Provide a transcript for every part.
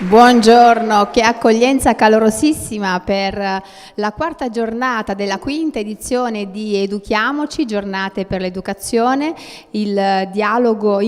Buongiorno, che accoglienza calorosissima per la quarta giornata della quinta edizione di Educhiamoci, giornate per l'educazione, il dialogo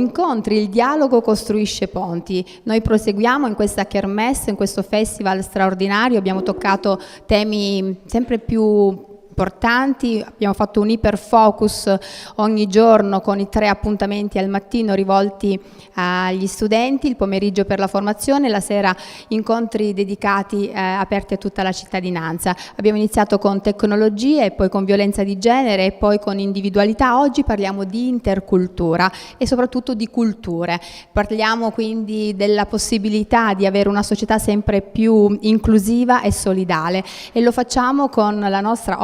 costruisce ponti. Noi proseguiamo in questa kermesse, in questo festival straordinario, abbiamo toccato temi sempre più importanti, abbiamo fatto un iperfocus ogni giorno con i 3 appuntamenti al mattino rivolti agli studenti, il pomeriggio per la formazione, la sera incontri dedicati aperti a tutta la cittadinanza. Abbiamo iniziato con tecnologie, poi con violenza di genere e poi con individualità. Oggi parliamo di intercultura e soprattutto di culture. Parliamo quindi della possibilità di avere una società sempre più inclusiva e solidale e lo facciamo con la nostra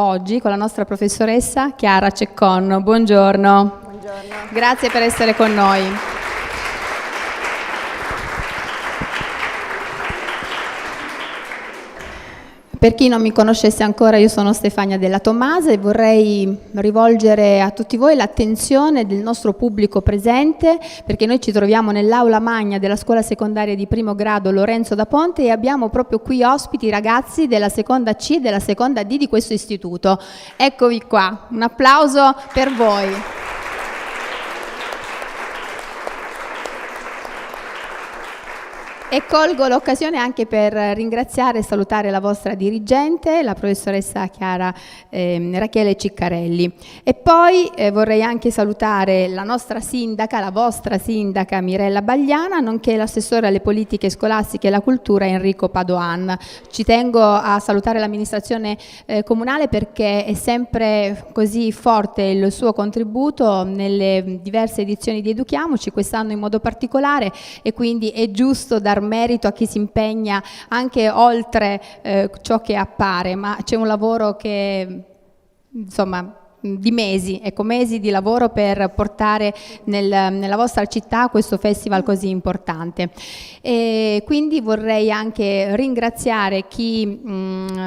professoressa Chiara Ceccon. Buongiorno. Buongiorno. Grazie per essere con noi. Per chi non mi conoscesse ancora, io sono Stefania Della Tomasa e vorrei rivolgere a tutti voi l'attenzione del nostro pubblico presente, perché noi ci troviamo nell'aula magna della scuola secondaria di primo grado Lorenzo da Ponte e abbiamo proprio qui ospiti i ragazzi della seconda C e della seconda D di questo istituto. Eccovi qua, un applauso per voi. E colgo l'occasione anche per ringraziare e salutare la vostra dirigente, la professoressa Chiara Rachele Ciccarelli. E poi vorrei anche salutare la nostra sindaca, la vostra sindaca Mirella Bagliana, nonché l'assessore alle politiche scolastiche e la cultura Enrico Padoan. Ci tengo a salutare l'amministrazione comunale perché è sempre così forte il suo contributo nelle diverse edizioni di Educhiamoci, quest'anno in modo particolare, e quindi è giusto dar merito a chi si impegna anche oltre ciò che appare, ma c'è un lavoro che insomma di mesi di lavoro per portare nella vostra città questo festival così importante. E quindi vorrei anche ringraziare chi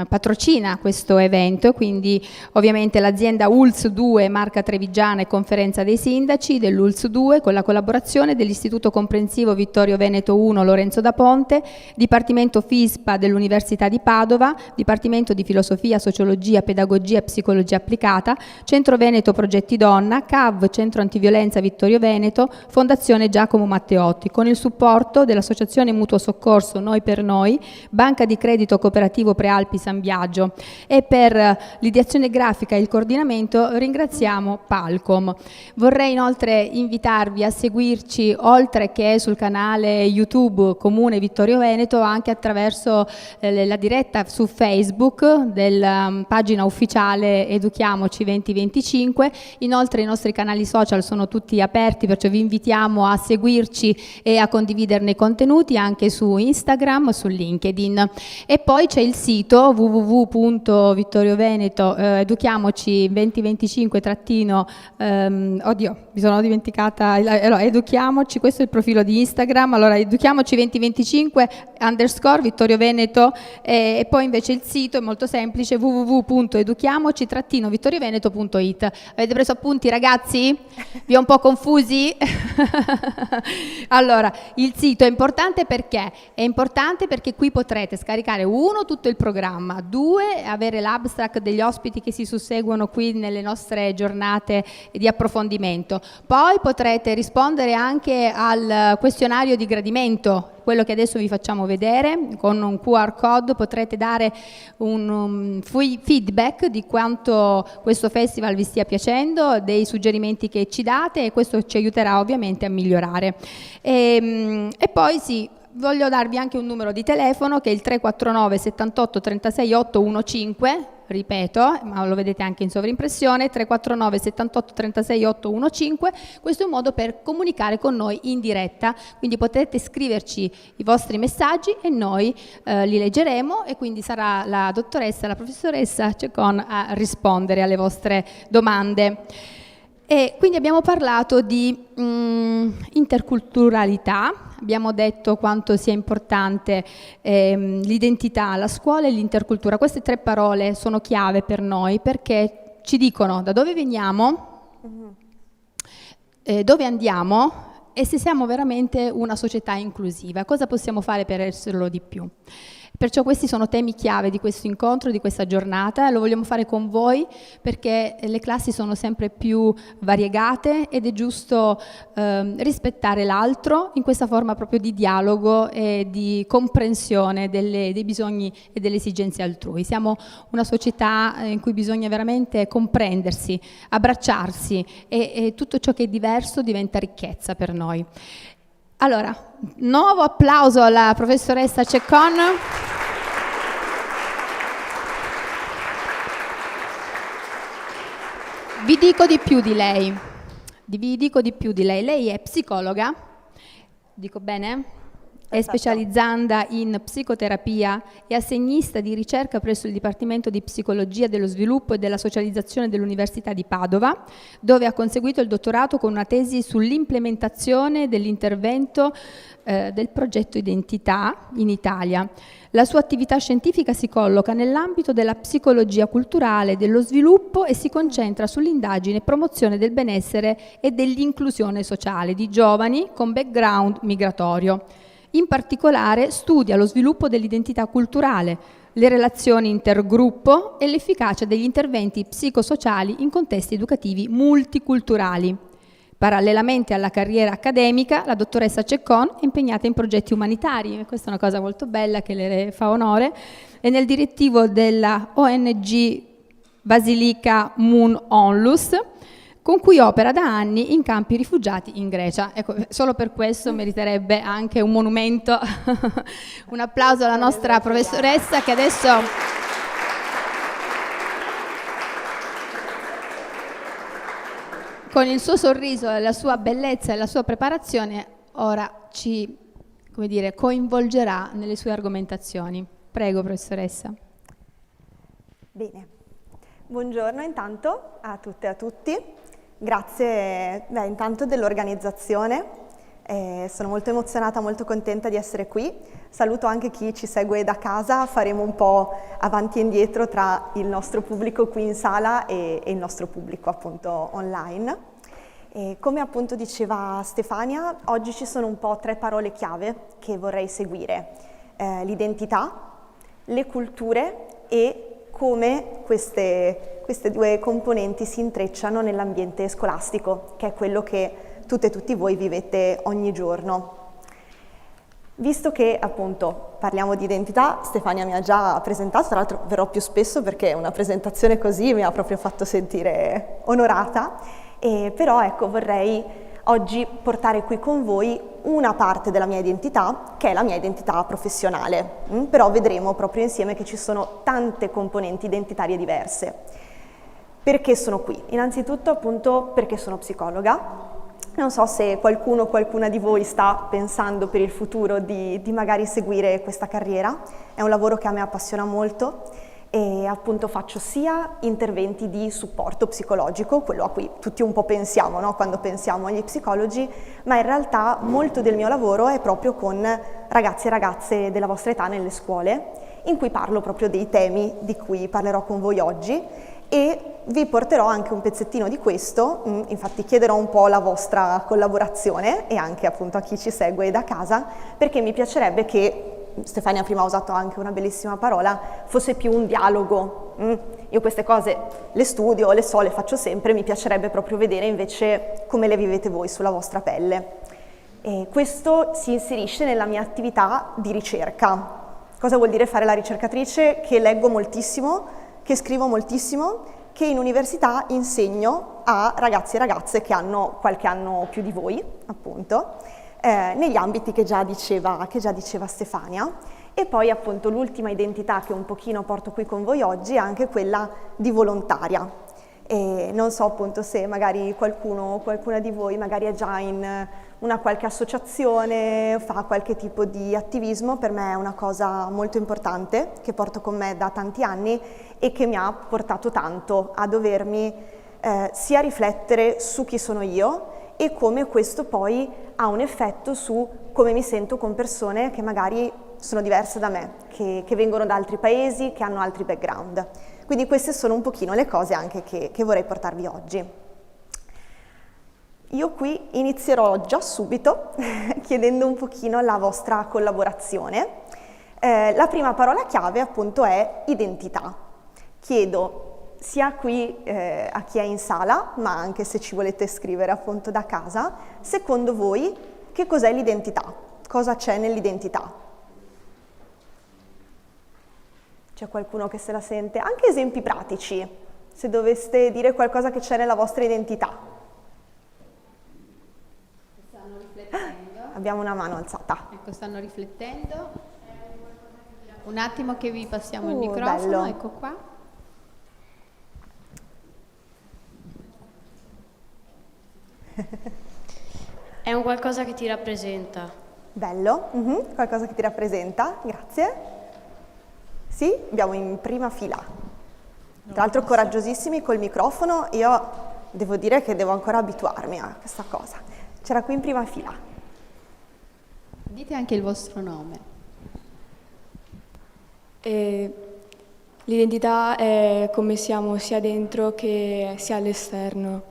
patrocina questo evento, quindi ovviamente l'azienda ULS 2 Marca Trevigiana e Conferenza dei Sindaci dell'ULS 2 con la collaborazione dell'Istituto Comprensivo Vittorio Veneto 1 Lorenzo da Ponte, Dipartimento FISPA dell'Università di Padova, Dipartimento di Filosofia, Sociologia, Pedagogia e Psicologia Applicata, Centro Veneto Progetti Donna, CAV Centro Antiviolenza Vittorio Veneto, Fondazione Giacomo Matteotti, con il supporto dell'Associazione Mutuo Soccorso Noi per Noi, Banca di Credito Cooperativo Prealpi San Biagio, e per l'ideazione grafica e il coordinamento ringraziamo Palcom. Vorrei inoltre invitarvi a seguirci oltre che sul canale YouTube Comune Vittorio Veneto anche attraverso la diretta su Facebook della pagina ufficiale Educhiamoci 2025. Inoltre i nostri canali social sono tutti aperti, perciò vi invitiamo a seguirci e a condividerne i contenuti anche su Instagram, su LinkedIn. E poi c'è il sito www.vittorioveneto educhiamoci 2025 mi sono dimenticata, allora, educhiamoci, questo è il profilo di Instagram, allora educhiamoci 2025 _ Vittorio Veneto e poi invece il sito è molto semplice, www.educhiamoci-vittorioveneto.it. Avete preso appunti, ragazzi? Vi ho un po' confusi? Allora, il sito è importante perché? È importante perché qui potrete scaricare 1 tutto il programma, 2 avere l'abstract degli ospiti che si susseguono qui nelle nostre giornate di approfondimento. Poi potrete rispondere anche al questionario di gradimento, quello che adesso vi facciamo vedere, con un QR code potrete dare un feedback di quanto questo festival vi stia piacendo, dei suggerimenti che ci date, e questo ci aiuterà ovviamente a migliorare. E poi sì, voglio darvi anche un numero di telefono che è il 349 78 36 815, ripeto, ma lo vedete anche in sovrimpressione, 349 78 36 815. Questo è un modo per comunicare con noi in diretta, quindi potete scriverci i vostri messaggi e noi li leggeremo, e quindi sarà la dottoressa, la professoressa Ceccon a rispondere alle vostre domande. E quindi abbiamo parlato di interculturalità, abbiamo detto quanto sia importante l'identità, la scuola e l'intercultura. Queste 3 parole sono chiave per noi perché ci dicono da dove veniamo, dove andiamo e se siamo veramente una società inclusiva. Cosa possiamo fare per esserlo di più? Perciò questi sono temi chiave di questo incontro, di questa giornata. Lo vogliamo fare con voi perché le classi sono sempre più variegate ed è giusto rispettare l'altro in questa forma proprio di dialogo e di comprensione dei bisogni e delle esigenze altrui. Siamo una società in cui bisogna veramente comprendersi, abbracciarsi e tutto ciò che è diverso diventa ricchezza per noi. Allora, nuovo applauso alla professoressa Ceccon. Vi dico di più di lei. Lei è psicologa, dico bene? È specializzanda in psicoterapia e assegnista di ricerca presso il Dipartimento di Psicologia dello Sviluppo e della Socializzazione dell'Università di Padova, dove ha conseguito il dottorato con una tesi sull'implementazione dell'intervento del progetto Identità in Italia. La sua attività scientifica si colloca nell'ambito della psicologia culturale, dello sviluppo e si concentra sull'indagine e promozione del benessere e dell'inclusione sociale di giovani con background migratorio. In particolare studia lo sviluppo dell'identità culturale, le relazioni intergruppo e l'efficacia degli interventi psicosociali in contesti educativi multiculturali. Parallelamente alla carriera accademica, la dottoressa Ceccon è impegnata in progetti umanitari, e questa è una cosa molto bella che le fa onore, è nel direttivo della ONG Basilica Moon Onlus, con cui opera da anni in campi rifugiati in Grecia. Ecco, solo per questo meriterebbe anche un monumento, un applauso alla nostra professoressa che adesso... con il suo sorriso, la sua bellezza e la sua preparazione, ora ci, come dire, coinvolgerà nelle sue argomentazioni. Prego, professoressa. Bene, buongiorno intanto a tutte e a tutti. Grazie intanto dell'organizzazione. Sono molto emozionata, molto contenta di essere qui. Saluto anche chi ci segue da casa, faremo un po' avanti e indietro tra il nostro pubblico qui in sala e il nostro pubblico appunto online. E come appunto diceva Stefania, oggi ci sono un po' 3 parole chiave che vorrei seguire. L'identità, le culture e come queste 2 componenti si intrecciano nell'ambiente scolastico, che è quello che tutte e tutti voi vivete ogni giorno. Visto che appunto parliamo di identità, Stefania mi ha già presentato, tra l'altro verrò più spesso perché una presentazione così mi ha proprio fatto sentire onorata, però ecco vorrei oggi portare qui con voi una parte della mia identità, che è la mia identità professionale, però vedremo proprio insieme che ci sono tante componenti identitarie diverse. Perché sono qui? Innanzitutto appunto perché sono psicologa. Non so se qualcuno o qualcuna di voi sta pensando per il futuro di magari seguire questa carriera. È un lavoro che a me appassiona molto e appunto faccio sia interventi di supporto psicologico, quello a cui tutti un po' pensiamo, no? Quando pensiamo agli psicologi, ma in realtà molto del mio lavoro è proprio con ragazzi e ragazze della vostra età nelle scuole, in cui parlo proprio dei temi di cui parlerò con voi oggi e vi porterò anche un pezzettino di questo, infatti chiederò un po' la vostra collaborazione e anche appunto a chi ci segue da casa, perché mi piacerebbe che, Stefania prima ha usato anche una bellissima parola, fosse più un dialogo. Io queste cose le studio, le so, le faccio sempre, mi piacerebbe proprio vedere invece come le vivete voi sulla vostra pelle. E questo si inserisce nella mia attività di ricerca. Cosa vuol dire fare la ricercatrice? Che leggo moltissimo, che scrivo moltissimo, che in università insegno a ragazzi e ragazze che hanno qualche anno più di voi, appunto, negli ambiti che già diceva Stefania. E poi appunto l'ultima identità che un pochino porto qui con voi oggi è anche quella di volontaria. E non so appunto se magari qualcuno o qualcuna di voi magari è già in una qualche associazione, fa qualche tipo di attivismo. Per me è una cosa molto importante che porto con me da tanti anni e che mi ha portato tanto a dovermi sia riflettere su chi sono io e come questo poi ha un effetto su come mi sento con persone che magari sono diverse da me, che vengono da altri paesi, che hanno altri background. Quindi queste sono un pochino le cose anche che vorrei portarvi oggi. Io qui inizierò già subito chiedendo un pochino la vostra collaborazione. La prima parola chiave appunto è identità. Chiedo sia qui a chi è in sala, ma anche se ci volete scrivere appunto da casa, secondo voi che cos'è l'identità? Cosa c'è nell'identità? C'è qualcuno che se la sente? Anche esempi pratici, se doveste dire qualcosa che c'è nella vostra identità. Stanno riflettendo. Abbiamo una mano alzata. Ecco, stanno riflettendo. Un attimo che vi passiamo il microfono, bello. ecco qua. È un qualcosa che ti rappresenta. Bello, qualcosa che ti rappresenta, grazie. Sì, abbiamo in prima fila. Tra l'altro coraggiosissimi col microfono, io devo dire che devo ancora abituarmi a questa cosa. C'era qui in prima fila. Dite anche il vostro nome. L'identità è come siamo sia dentro che sia all'esterno,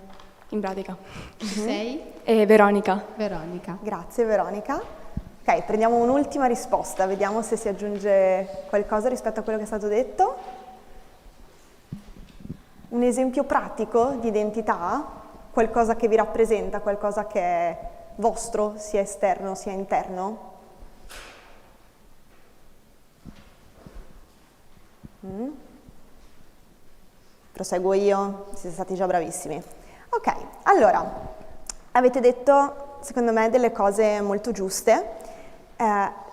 in pratica. Chi sei? Veronica. Veronica. Grazie Veronica. Ok, prendiamo un'ultima risposta, vediamo se si aggiunge qualcosa rispetto a quello che è stato detto. Un esempio pratico di identità? Qualcosa che vi rappresenta, qualcosa che è vostro, sia esterno sia interno? Proseguo io, siete stati già bravissimi. Ok, allora, avete detto, secondo me, delle cose molto giuste.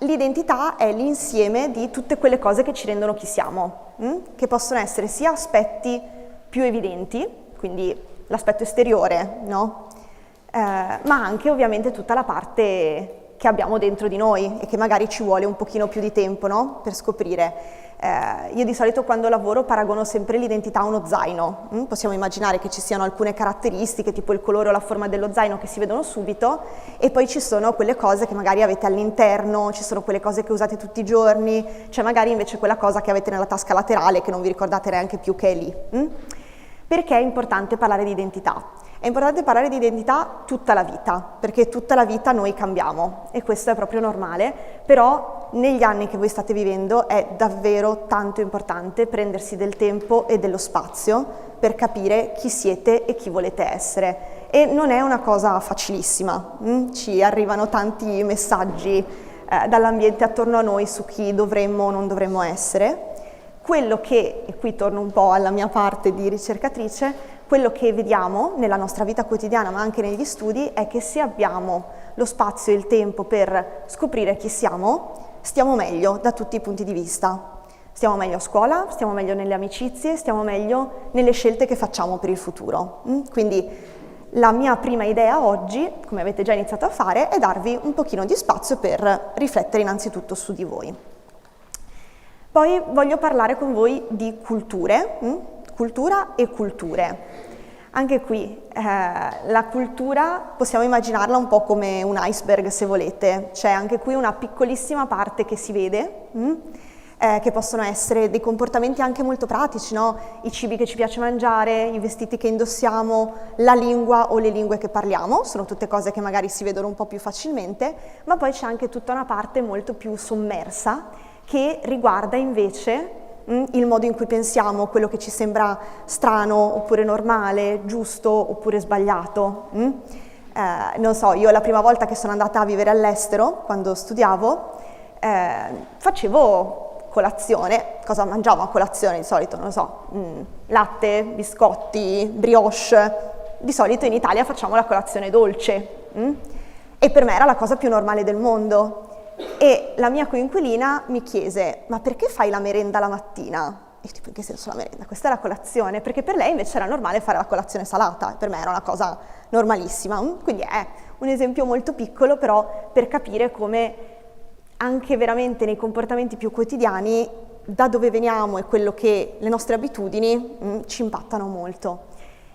L'identità è l'insieme di tutte quelle cose che ci rendono chi siamo, che possono essere sia aspetti più evidenti, quindi l'aspetto esteriore, no? Ma anche ovviamente tutta la parte che abbiamo dentro di noi e che magari ci vuole un pochino più di tempo, no? Per scoprire. Io di solito quando lavoro paragono sempre l'identità a uno zaino. Possiamo immaginare che ci siano alcune caratteristiche, tipo il colore o la forma dello zaino, che si vedono subito, e poi ci sono quelle cose che magari avete all'interno, ci sono quelle cose che usate tutti i giorni, c'è magari invece quella cosa che avete nella tasca laterale che non vi ricordate neanche più che è lì. Perché è importante parlare di identità? È importante parlare di identità tutta la vita, perché tutta la vita noi cambiamo e questo è proprio normale, però negli anni che voi state vivendo è davvero tanto importante prendersi del tempo e dello spazio per capire chi siete e chi volete essere. E non è una cosa facilissima, ci arrivano tanti messaggi dall'ambiente attorno a noi su chi dovremmo o non dovremmo essere. Quello che, e qui torno un po' alla mia parte di ricercatrice, quello che vediamo nella nostra vita quotidiana ma anche negli studi è che se abbiamo lo spazio e il tempo per scoprire chi siamo, stiamo meglio da tutti i punti di vista. Stiamo meglio a scuola, stiamo meglio nelle amicizie, stiamo meglio nelle scelte che facciamo per il futuro. Quindi la mia prima idea oggi, come avete già iniziato a fare, è darvi un pochino di spazio per riflettere innanzitutto su di voi. Poi voglio parlare con voi di culture, cultura e culture. Anche qui la cultura possiamo immaginarla un po' come un iceberg se volete, c'è anche qui una piccolissima parte che si vede, che possono essere dei comportamenti anche molto pratici, no? I cibi che ci piace mangiare, i vestiti che indossiamo, la lingua o le lingue che parliamo, sono tutte cose che magari si vedono un po' più facilmente, ma poi c'è anche tutta una parte molto più sommersa che riguarda invece il modo in cui pensiamo, quello che ci sembra strano oppure normale, giusto oppure sbagliato. Non so, io la prima volta che sono andata a vivere all'estero, quando studiavo, facevo colazione. Cosa mangiavo a colazione di solito? Non lo so, latte, biscotti, brioche. Di solito in Italia facciamo la colazione dolce e per me era la cosa più normale del mondo. E la mia coinquilina mi chiese: ma perché fai la merenda la mattina? E io tipo, in che senso la merenda? Questa è la colazione, perché per lei invece era normale fare la colazione salata, e per me era una cosa normalissima. Quindi è un esempio molto piccolo, però per capire come anche veramente nei comportamenti più quotidiani, da dove veniamo e quello che le nostre abitudini ci impattano molto.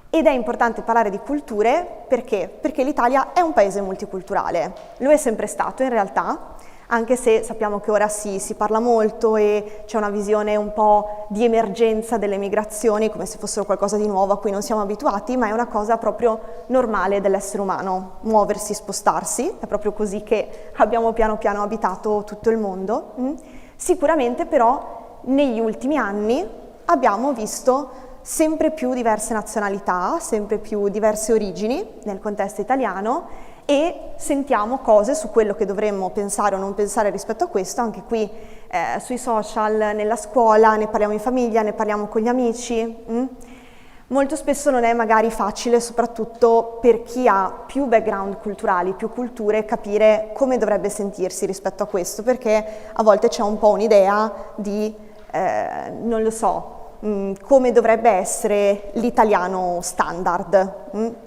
Ed è importante parlare di culture perché? Perché l'Italia è un paese multiculturale, lo è sempre stato in realtà, anche se sappiamo che ora si parla molto e c'è una visione un po' di emergenza delle migrazioni, come se fossero qualcosa di nuovo a cui non siamo abituati, ma è una cosa proprio normale dell'essere umano, muoversi, spostarsi, è proprio così che abbiamo piano piano abitato tutto il mondo. Sicuramente però negli ultimi anni abbiamo visto sempre più diverse nazionalità, sempre più diverse origini nel contesto italiano, e sentiamo cose su quello che dovremmo pensare o non pensare rispetto a questo, anche qui sui social, nella scuola, ne parliamo in famiglia, ne parliamo con gli amici. Molto spesso non è magari facile, soprattutto per chi ha più background culturali, più culture, capire come dovrebbe sentirsi rispetto a questo, perché a volte c'è un po' un'idea di, non lo so, come dovrebbe essere l'italiano standard.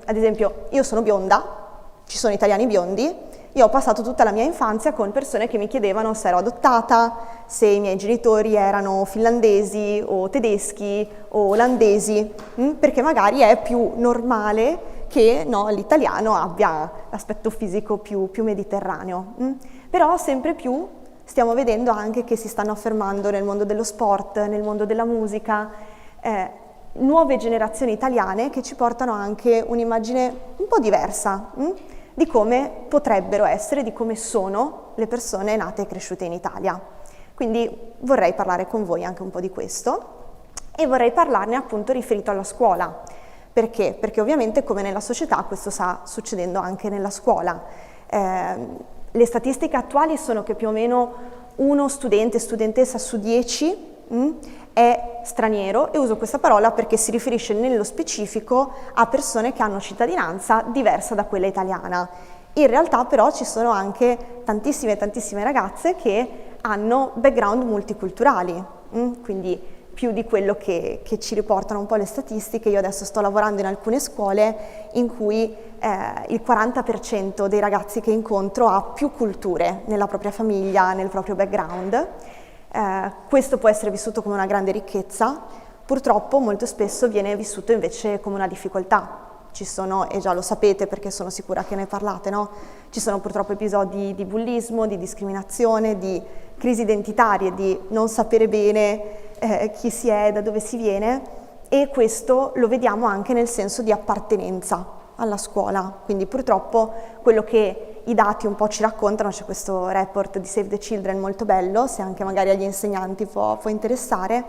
Ad esempio, io sono bionda, ci sono italiani biondi, io ho passato tutta la mia infanzia con persone che mi chiedevano se ero adottata, se i miei genitori erano finlandesi o tedeschi o olandesi, perché magari è più normale che l'italiano abbia l'aspetto fisico più mediterraneo. Però sempre più stiamo vedendo anche che si stanno affermando nel mondo dello sport, nel mondo della musica, nuove generazioni italiane che ci portano anche un'immagine un po' diversa di come potrebbero essere, di come sono le persone nate e cresciute in Italia. Quindi vorrei parlare con voi anche un po' di questo e vorrei parlarne appunto riferito alla scuola. Perché? Perché ovviamente come nella società questo sta succedendo anche nella scuola. Le statistiche attuali sono che più o meno uno studente, studentessa su 10 è straniero, e uso questa parola perché si riferisce nello specifico a persone che hanno cittadinanza diversa da quella italiana. In realtà però ci sono anche tantissime ragazze che hanno background multiculturali, quindi più di quello che ci riportano un po' le statistiche. Io adesso sto lavorando in alcune scuole in cui il 40% dei ragazzi che incontro ha più culture nella propria famiglia, nel proprio background. Questo può essere vissuto come una grande ricchezza, purtroppo molto spesso viene vissuto invece come una difficoltà. Ci sono, e già lo sapete perché sono sicura che ne parlate, no? Ci sono purtroppo episodi di bullismo, di discriminazione, di crisi identitarie, di non sapere bene chi si è, da dove si viene, e questo lo vediamo anche nel senso di appartenenza alla scuola. Quindi purtroppo quello che i dati un po' ci raccontano, c'è questo report di Save the Children molto bello, se anche magari agli insegnanti può interessare,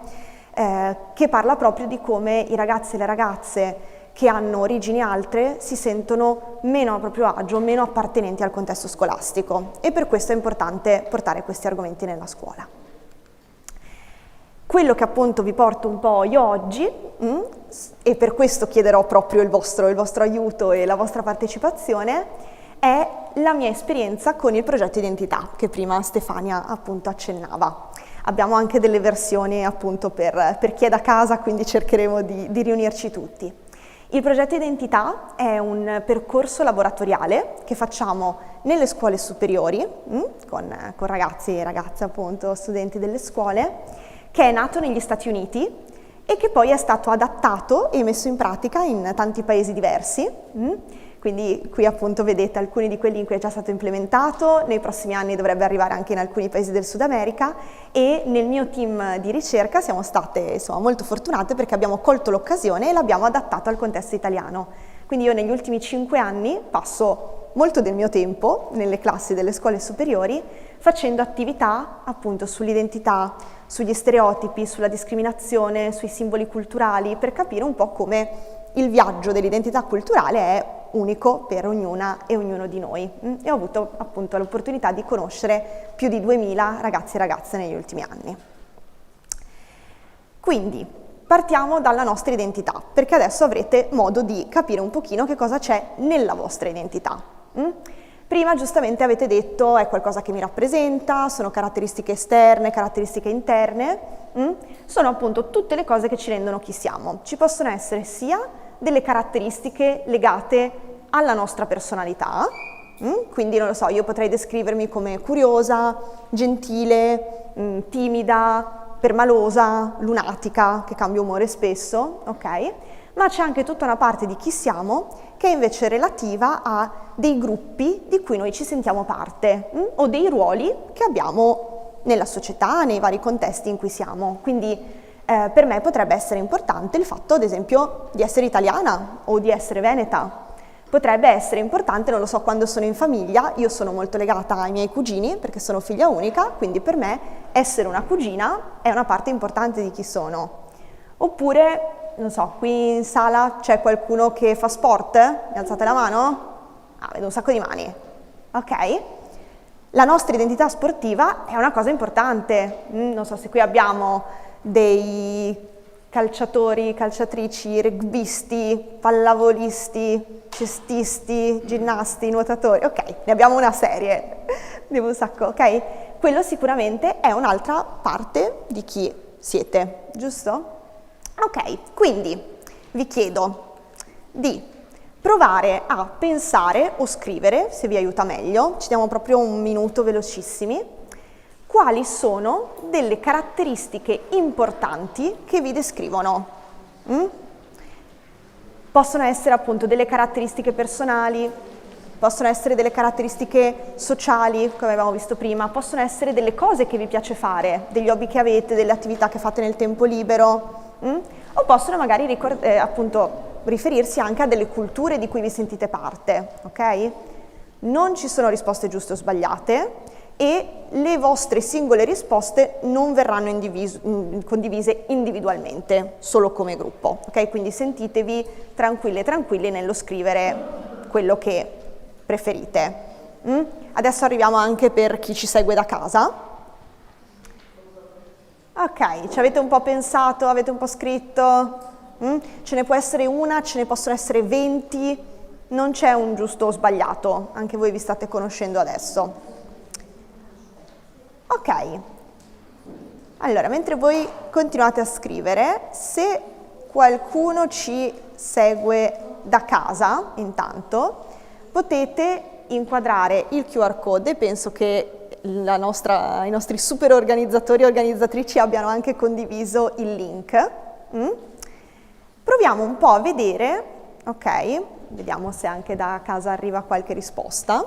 che parla proprio di come i ragazzi e le ragazze che hanno origini altre si sentono meno a proprio agio, meno appartenenti al contesto scolastico, e per questo è importante portare questi argomenti nella scuola. Quello che appunto vi porto un po' io oggi, e per questo chiederò proprio il vostro aiuto e la vostra partecipazione, è la mia esperienza con il progetto Identità, che prima Stefania appunto accennava. Abbiamo anche delle versioni appunto per chi è da casa, quindi cercheremo di riunirci tutti. Il progetto Identità è un percorso laboratoriale che facciamo nelle scuole superiori, con ragazzi e ragazze appunto, studenti delle scuole, che è nato negli Stati Uniti e che poi è stato adattato e messo in pratica in tanti paesi diversi. Quindi qui appunto vedete alcuni di quelli in cui è già stato implementato, nei prossimi anni dovrebbe arrivare anche in alcuni paesi del Sud America, e nel mio team di ricerca siamo state molto fortunate perché abbiamo colto l'occasione e l'abbiamo adattato al contesto italiano. Quindi io negli ultimi 5 anni passo molto del mio tempo nelle classi delle scuole superiori facendo attività appunto sull'identità, sugli stereotipi, sulla discriminazione, sui simboli culturali, per capire un po' come il viaggio dell'identità culturale è unico per ognuna e ognuno di noi. E ho avuto appunto l'opportunità di conoscere più di 2000 ragazzi e ragazze negli ultimi anni. Quindi partiamo dalla nostra identità, perché adesso avrete modo di capire un pochino che cosa c'è nella vostra identità. Prima giustamente avete detto è qualcosa che mi rappresenta, sono caratteristiche esterne, caratteristiche interne, sono appunto tutte le cose che ci rendono chi siamo. Ci possono essere sia delle caratteristiche legate alla nostra personalità, quindi non lo so, io potrei descrivermi come curiosa, gentile, timida, permalosa, lunatica, che cambia umore spesso, ok? ma c'è anche tutta una parte di chi siamo che è invece relativa a dei gruppi di cui noi ci sentiamo parte o dei ruoli che abbiamo nella società, nei vari contesti in cui siamo. Quindi per me potrebbe essere importante il fatto, ad esempio, di essere italiana o di essere veneta. Potrebbe essere importante, non lo so, quando sono in famiglia, io sono molto legata ai miei cugini perché sono figlia unica, quindi per me essere una cugina è una parte importante di chi sono. Oppure, non so, qui in sala c'è qualcuno che fa sport? Mi alzate la mano? Ah, vedo un sacco di mani. Ok? La nostra identità sportiva è una cosa importante. Non so se qui abbiamo dei calciatori, calciatrici, rugbisti, pallavolisti, cestisti, ginnasti, nuotatori. Ok, ne abbiamo una serie, abbiamo un sacco, ok? Quello sicuramente è un'altra parte di chi siete, giusto? Ok, quindi vi chiedo di provare a pensare o scrivere, se vi aiuta meglio, ci diamo proprio un minuto velocissimi, quali sono delle caratteristiche importanti che vi descrivono. Possono essere appunto delle caratteristiche personali, possono essere delle caratteristiche sociali, come abbiamo visto prima, possono essere delle cose che vi piace fare, degli hobby che avete, delle attività che fate nel tempo libero, o possono magari appunto riferirsi anche a delle culture di cui vi sentite parte, ok? Non ci sono risposte giuste o sbagliate, e le vostre singole risposte non verranno condivise individualmente, solo come gruppo, ok? Quindi sentitevi tranquilli nello scrivere quello che preferite. Adesso arriviamo anche per chi ci segue da casa. Ok, ci avete un po' pensato, avete un po' scritto? Ce ne può essere una, ce ne possono essere 20, non c'è un giusto o sbagliato, anche voi vi state conoscendo adesso. Ok, allora mentre voi continuate a scrivere, se qualcuno ci segue da casa intanto, potete inquadrare il QR code e penso che i nostri super organizzatori e organizzatrici abbiano anche condiviso il link. Proviamo un po' a vedere, ok, vediamo se anche da casa arriva qualche risposta.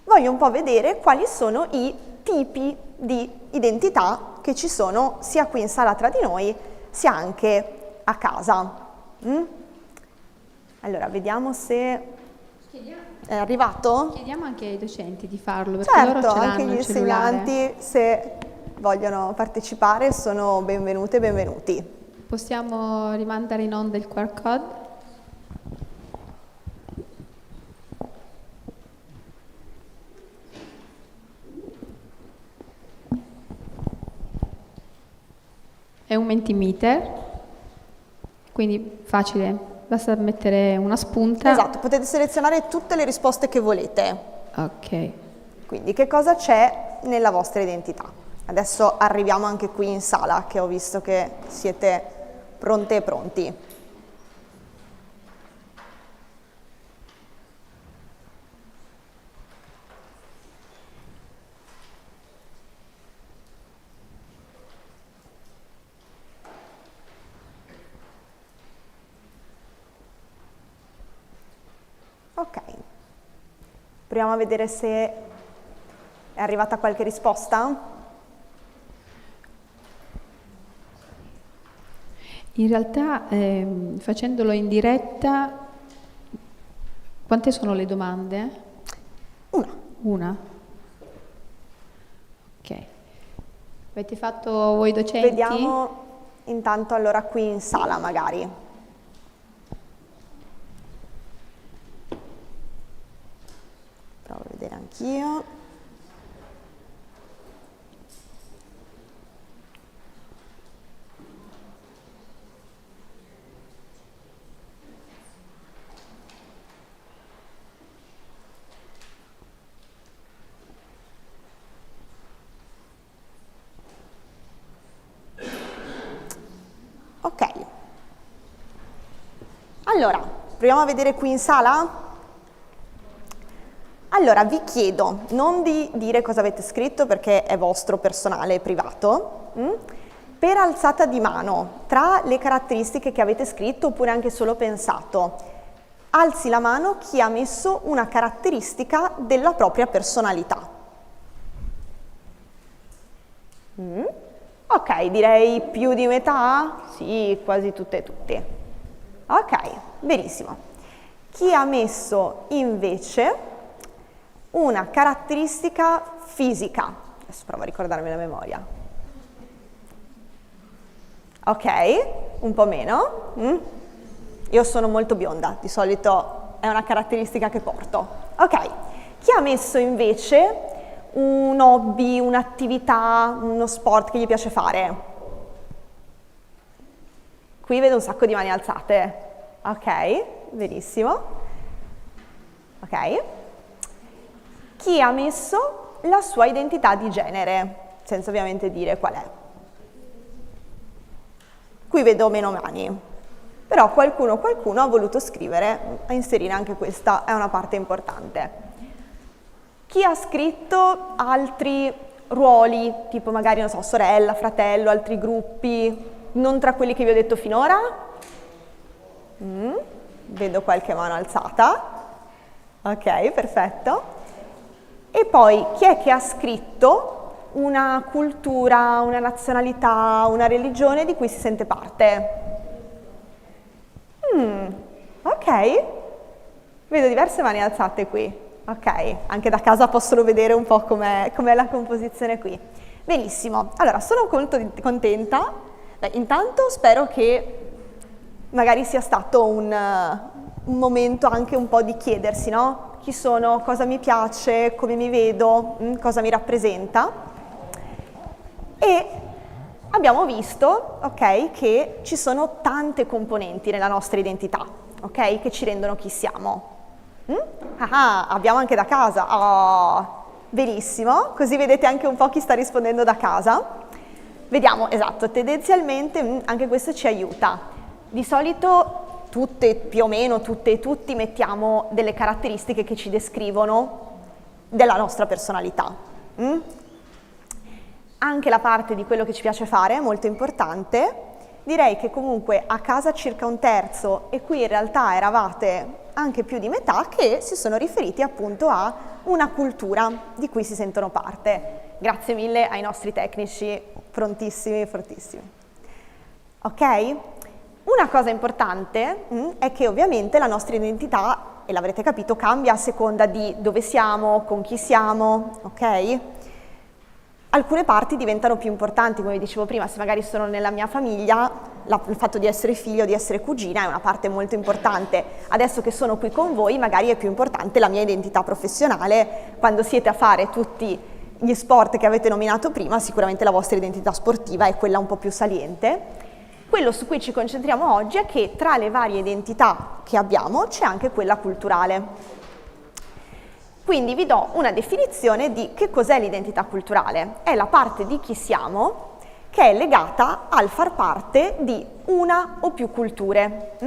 Voglio un po' vedere quali sono i tipi di identità che ci sono sia qui in sala tra di noi, sia anche a casa. Allora, vediamo se è arrivato. Chiediamo anche ai docenti di farlo, perché Certo, loro ce anche l'hanno gli il cellulare. insegnanti, se vogliono partecipare, sono benvenute e benvenuti. Possiamo rimandare in onda il QR code? È un Mentimeter, quindi facile, basta mettere una spunta. Esatto, potete selezionare tutte le risposte che volete. Ok. Quindi che cosa c'è nella vostra identità? Adesso arriviamo anche qui in sala, che ho visto che siete pronte e pronti. Ok, proviamo a vedere se è arrivata qualche risposta. In realtà, facendolo in diretta, quante sono le domande? Una. Una? Ok. Avete fatto voi docenti? Vediamo intanto allora qui in sala magari. Provo a vedere anch'io. Ok. Allora, proviamo a vedere qui in sala? Allora, vi chiedo non di dire cosa avete scritto perché è vostro, personale e privato, per alzata di mano, tra le caratteristiche che avete scritto oppure anche solo pensato, alzi la mano chi ha messo una caratteristica della propria personalità. Ok, direi più di metà? Sì, quasi tutte e tutti. Ok, benissimo. Chi ha messo invece una caratteristica fisica? Adesso provo a ricordarmi la memoria. Ok, un po' meno. Io sono molto bionda, di solito è una caratteristica che porto. Ok, chi ha messo invece un hobby, un'attività, uno sport che gli piace fare? Qui vedo un sacco di mani alzate. Ok, benissimo. Ok. Chi ha messo la sua identità di genere, senza ovviamente dire qual è? Qui vedo meno mani, però qualcuno ha voluto scrivere, a inserire anche questa, è una parte importante. Chi ha scritto altri ruoli, tipo magari, non so, sorella, fratello, altri gruppi, non tra quelli che vi ho detto finora? Vedo qualche mano alzata. Ok, perfetto. E poi chi è che ha scritto una cultura, una nazionalità, una religione di cui si sente parte? Ok, vedo diverse mani alzate qui. Ok, anche da casa possono vedere un po' com'è la composizione qui. Benissimo, allora sono molto contenta. Beh, intanto spero che magari sia stato un momento anche un po' di chiedersi, no? Chi sono, cosa mi piace, come mi vedo, cosa mi rappresenta. E abbiamo visto, ok, che ci sono tante componenti nella nostra identità, ok, che ci rendono chi siamo. Abbiamo anche da casa. Oh, benissimo, così vedete anche un po' chi sta rispondendo da casa. Vediamo, esatto, tendenzialmente anche questo ci aiuta. Di solito tutte, più o meno tutte e tutti mettiamo delle caratteristiche che ci descrivono della nostra personalità. Anche la parte di quello che ci piace fare è molto importante. Direi che comunque a casa circa un terzo, e qui in realtà eravate anche più di metà, che si sono riferiti appunto a una cultura di cui si sentono parte. Grazie mille ai nostri tecnici, prontissimi, fortissimi. Ok? Una cosa importante è che ovviamente la nostra identità, e l'avrete capito, cambia a seconda di dove siamo, con chi siamo, ok? Alcune parti diventano più importanti, come vi dicevo prima, se magari sono nella mia famiglia, il fatto di essere figlio, di essere cugina è una parte molto importante. Adesso che sono qui con voi, magari è più importante la mia identità professionale. Quando siete a fare tutti gli sport che avete nominato prima, sicuramente la vostra identità sportiva è quella un po' più saliente. Quello su cui ci concentriamo oggi è che tra le varie identità che abbiamo c'è anche quella culturale. Quindi vi do una definizione di che cos'è l'identità culturale. È la parte di chi siamo che è legata al far parte di una o più culture.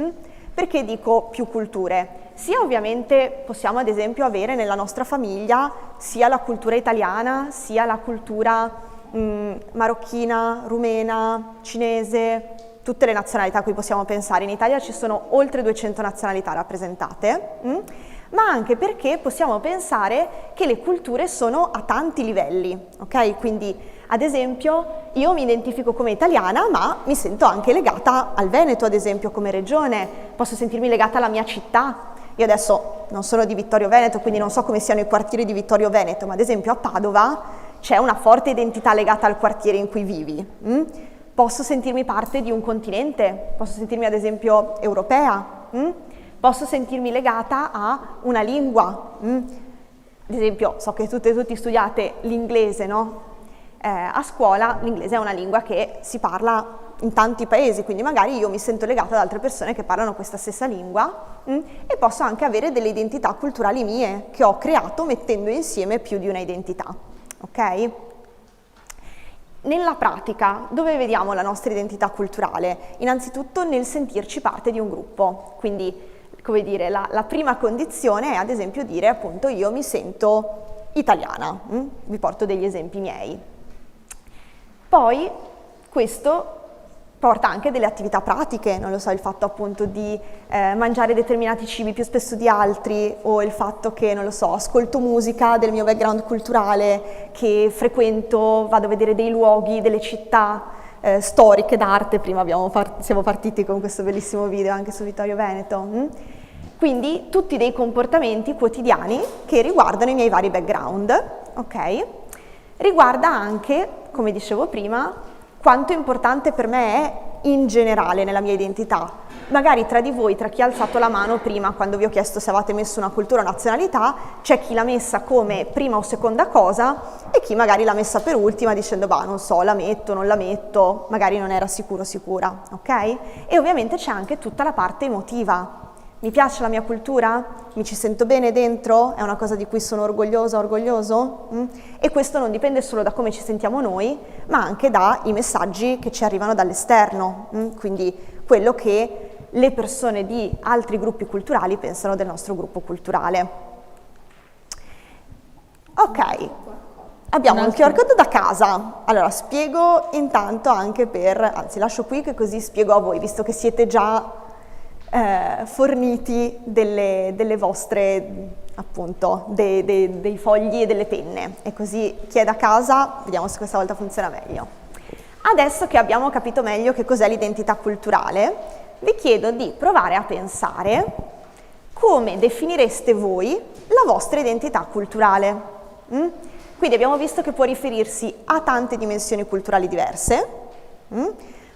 Perché dico più culture? Sia ovviamente possiamo ad esempio avere nella nostra famiglia sia la cultura italiana, sia la cultura marocchina, rumena, cinese, tutte le nazionalità a cui possiamo pensare. In Italia ci sono oltre 200 nazionalità rappresentate. Ma anche perché possiamo pensare che le culture sono a tanti livelli, ok? Quindi, ad esempio, io mi identifico come italiana, ma mi sento anche legata al Veneto, ad esempio, come regione, posso sentirmi legata alla mia città. Io adesso non sono di Vittorio Veneto, quindi non so come siano i quartieri di Vittorio Veneto, ma ad esempio a Padova c'è una forte identità legata al quartiere in cui vivi. Posso sentirmi parte di un continente, posso sentirmi ad esempio europea. Posso sentirmi legata a una lingua. Ad esempio, so che tutte e tutti studiate l'inglese, no? A scuola l'inglese è una lingua che si parla in tanti paesi, quindi magari io mi sento legata ad altre persone che parlano questa stessa lingua e posso anche avere delle identità culturali mie che ho creato mettendo insieme più di una identità. Ok? Nella pratica, dove vediamo la nostra identità culturale? Innanzitutto nel sentirci parte di un gruppo, quindi come dire, la prima condizione è ad esempio dire appunto io mi sento italiana, vi porto degli esempi miei. Poi questo porta anche delle attività pratiche, non lo so, il fatto appunto di mangiare determinati cibi più spesso di altri, o il fatto che, non lo so, ascolto musica del mio background culturale, che frequento, vado a vedere dei luoghi, delle città storiche d'arte. Prima siamo partiti con questo bellissimo video anche su Vittorio Veneto. Quindi tutti dei comportamenti quotidiani che riguardano i miei vari background, ok? Riguarda anche, come dicevo prima, quanto importante per me è in generale nella mia identità. Magari tra di voi, tra chi ha alzato la mano prima, quando vi ho chiesto se avete messo una cultura o nazionalità, c'è chi l'ha messa come prima o seconda cosa e chi magari l'ha messa per ultima dicendo, bah, non so, la metto, non la metto, magari non era sicura, ok? E ovviamente c'è anche tutta la parte emotiva. Mi piace la mia cultura? Mi ci sento bene dentro? È una cosa di cui sono orgogliosa, orgoglioso? E questo non dipende solo da come ci sentiamo noi, ma anche dai messaggi che ci arrivano dall'esterno, quindi quello che le persone di altri gruppi culturali pensano del nostro gruppo culturale. Ok, abbiamo un QR code da casa. Allora, spiego intanto anche anzi lascio qui che così spiego a voi, visto che siete già forniti delle vostre, appunto, dei fogli e delle penne, e così chi è da casa, vediamo se questa volta funziona meglio. Adesso che abbiamo capito meglio che cos'è l'identità culturale, vi chiedo di provare a pensare come definireste voi la vostra identità culturale. Quindi abbiamo visto che può riferirsi a tante dimensioni culturali diverse,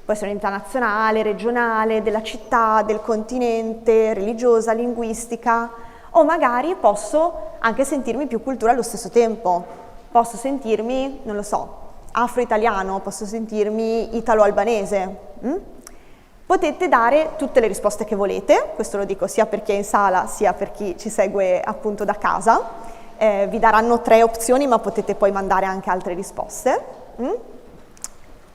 può essere un'identità nazionale, regionale, della città, del continente, religiosa, linguistica, o magari posso anche sentirmi più cultura allo stesso tempo. Posso sentirmi, non lo so, afro-italiano, posso sentirmi italo-albanese. Potete dare tutte le risposte che volete, questo lo dico sia per chi è in sala sia per chi ci segue appunto da casa. Vi daranno 3 opzioni, ma potete poi mandare anche altre risposte.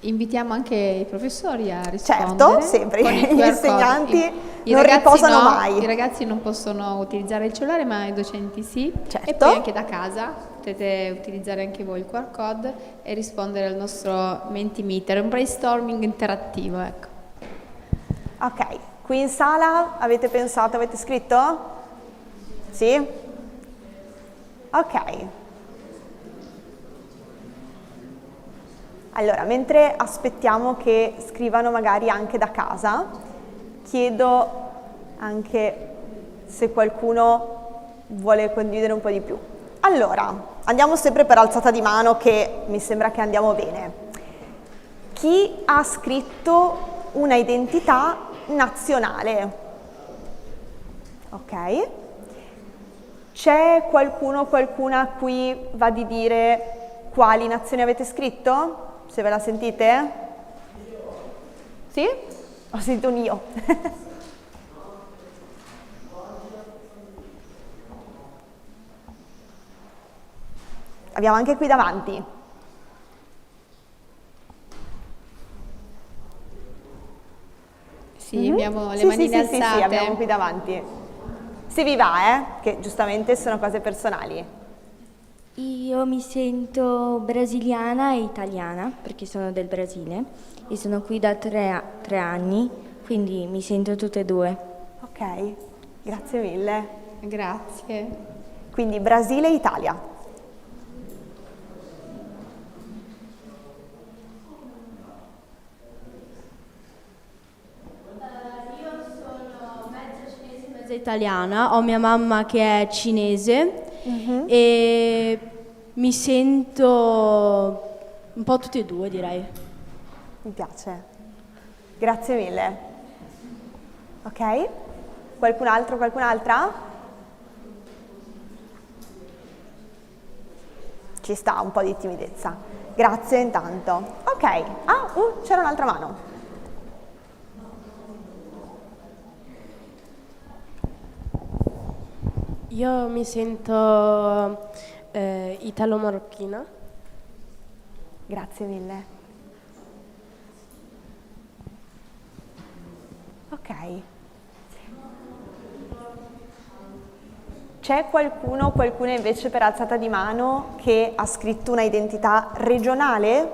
Invitiamo anche i professori a rispondere. Certo, sempre, gli insegnanti non riposano mai. I ragazzi non possono utilizzare il cellulare, ma i docenti sì. Certo. E poi anche da casa potete utilizzare anche voi il QR code e rispondere al nostro Mentimeter, un brainstorming interattivo, ecco. Ok, qui in sala avete pensato, avete scritto? Sì? Ok. Allora, mentre aspettiamo che scrivano magari anche da casa, chiedo anche se qualcuno vuole condividere un po' di più. Allora, andiamo sempre per alzata di mano, che mi sembra che andiamo bene. Chi ha scritto una identità nazionale? Ok. C'è qualcuno o qualcuna a cui va di dire quali nazioni avete scritto? Se ve la sentite? Sì? Ho sentito un io. Abbiamo anche qui davanti. Sì, abbiamo le manine alzate. Sì, abbiamo qui davanti. Se vi va, che giustamente sono cose personali. Io mi sento brasiliana e italiana perché sono del Brasile e sono qui da 3 anni, quindi mi sento tutte e due. Ok, grazie mille. Grazie. Quindi Brasile e Italia. Io sono mezza cinese e mezza italiana, ho mia mamma che è cinese. E mi sento un po' tutte e due, direi. Mi piace. Grazie mille. Ok? Qualcun altro, qualcun'altra? Ci sta un po' di timidezza. Grazie intanto. Ok. C'era un'altra mano. Io mi sento italo-marocchina. Grazie mille. Ok. C'è qualcuno o qualcuna invece per alzata di mano che ha scritto una identità regionale?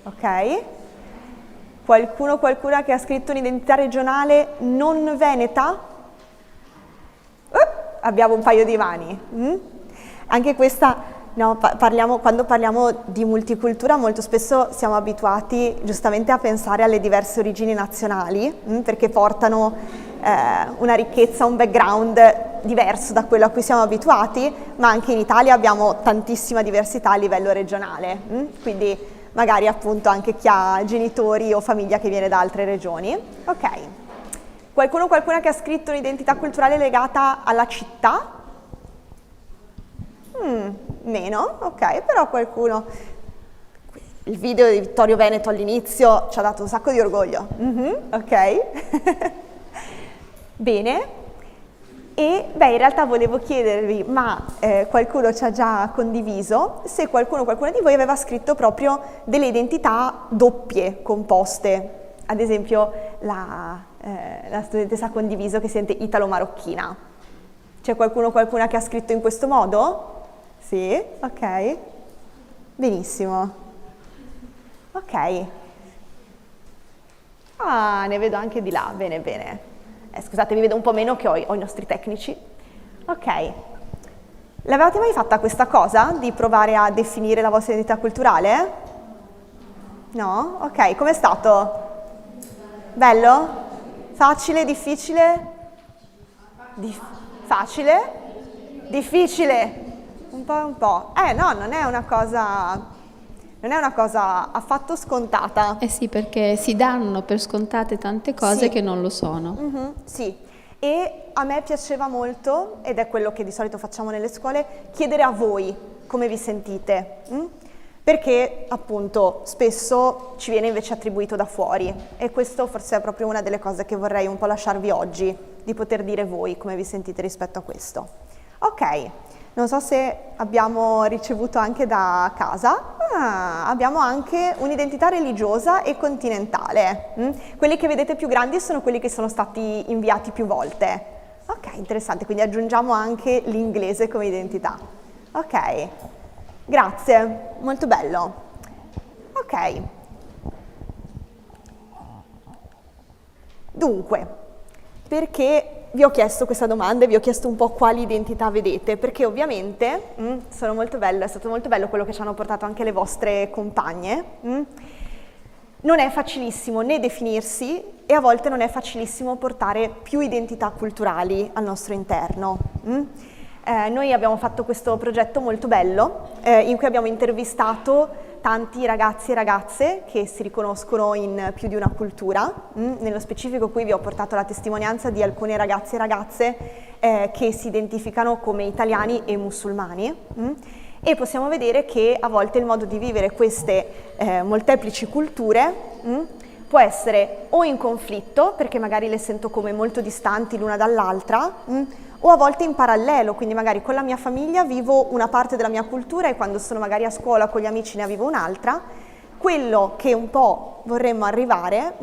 Ok. Qualcuna che ha scritto un'identità regionale non veneta? Abbiamo un paio di mani. Anche questa, no, quando parliamo di multicultura molto spesso siamo abituati giustamente a pensare alle diverse origini nazionali, perché portano una ricchezza, un background diverso da quello a cui siamo abituati, ma anche in Italia abbiamo tantissima diversità a livello regionale, quindi magari appunto anche chi ha genitori o famiglia che viene da altre regioni. Ok. Qualcuna che ha scritto un'identità culturale legata alla città? Meno, ok, però qualcuno. Il video di Vittorio Veneto all'inizio ci ha dato un sacco di orgoglio. Ok. Bene. E in realtà volevo chiedervi, ma qualcuno ci ha già condiviso, se qualcuna di voi aveva scritto proprio delle identità doppie, composte. Ad esempio la studentessa ha condiviso che si sente italo-marocchina. C'è qualcuna che ha scritto in questo modo? Sì? Ok. Benissimo. Ok. Ah, ne vedo anche di là, bene, bene. Scusate, vi vedo un po' meno che ho i nostri tecnici. Ok. L'avevate mai fatta questa cosa di provare a definire la vostra identità culturale? No? Ok, com'è stato? Bello? Facile? Difficile? Facile? Difficile? Un po'. No, non è una cosa affatto scontata. Eh sì, perché si danno per scontate tante cose Sì. che non lo sono. Sì, e a me piaceva molto, ed è quello che di solito facciamo nelle scuole, chiedere a voi come vi sentite, perché appunto spesso ci viene invece attribuito da fuori, e questo forse è proprio una delle cose che vorrei un po' lasciarvi oggi, di poter dire voi come vi sentite rispetto a questo. Ok. Non so se abbiamo ricevuto anche da casa, abbiamo anche un'identità religiosa e continentale. Quelli che vedete più grandi sono quelli che sono stati inviati più volte. Ok, interessante, quindi aggiungiamo anche l'inglese come identità. Ok, grazie, molto bello. Ok. Dunque, perché vi ho chiesto questa domanda e vi ho chiesto un po' quali identità vedete, perché ovviamente è stato molto bello quello che ci hanno portato anche le vostre compagne. Non è facilissimo né definirsi e a volte non è facilissimo portare più identità culturali al nostro interno. Noi abbiamo fatto questo progetto molto bello in cui abbiamo intervistato tanti ragazzi e ragazze che si riconoscono in più di una cultura. Nello specifico qui vi ho portato la testimonianza di alcuni ragazzi e ragazze che si identificano come italiani e musulmani, e possiamo vedere che a volte il modo di vivere queste molteplici culture può essere o in conflitto, perché magari le sento come molto distanti l'una dall'altra, o a volte in parallelo, quindi magari con la mia famiglia vivo una parte della mia cultura e quando sono magari a scuola con gli amici ne vivo un'altra. Quello che un po' vorremmo arrivare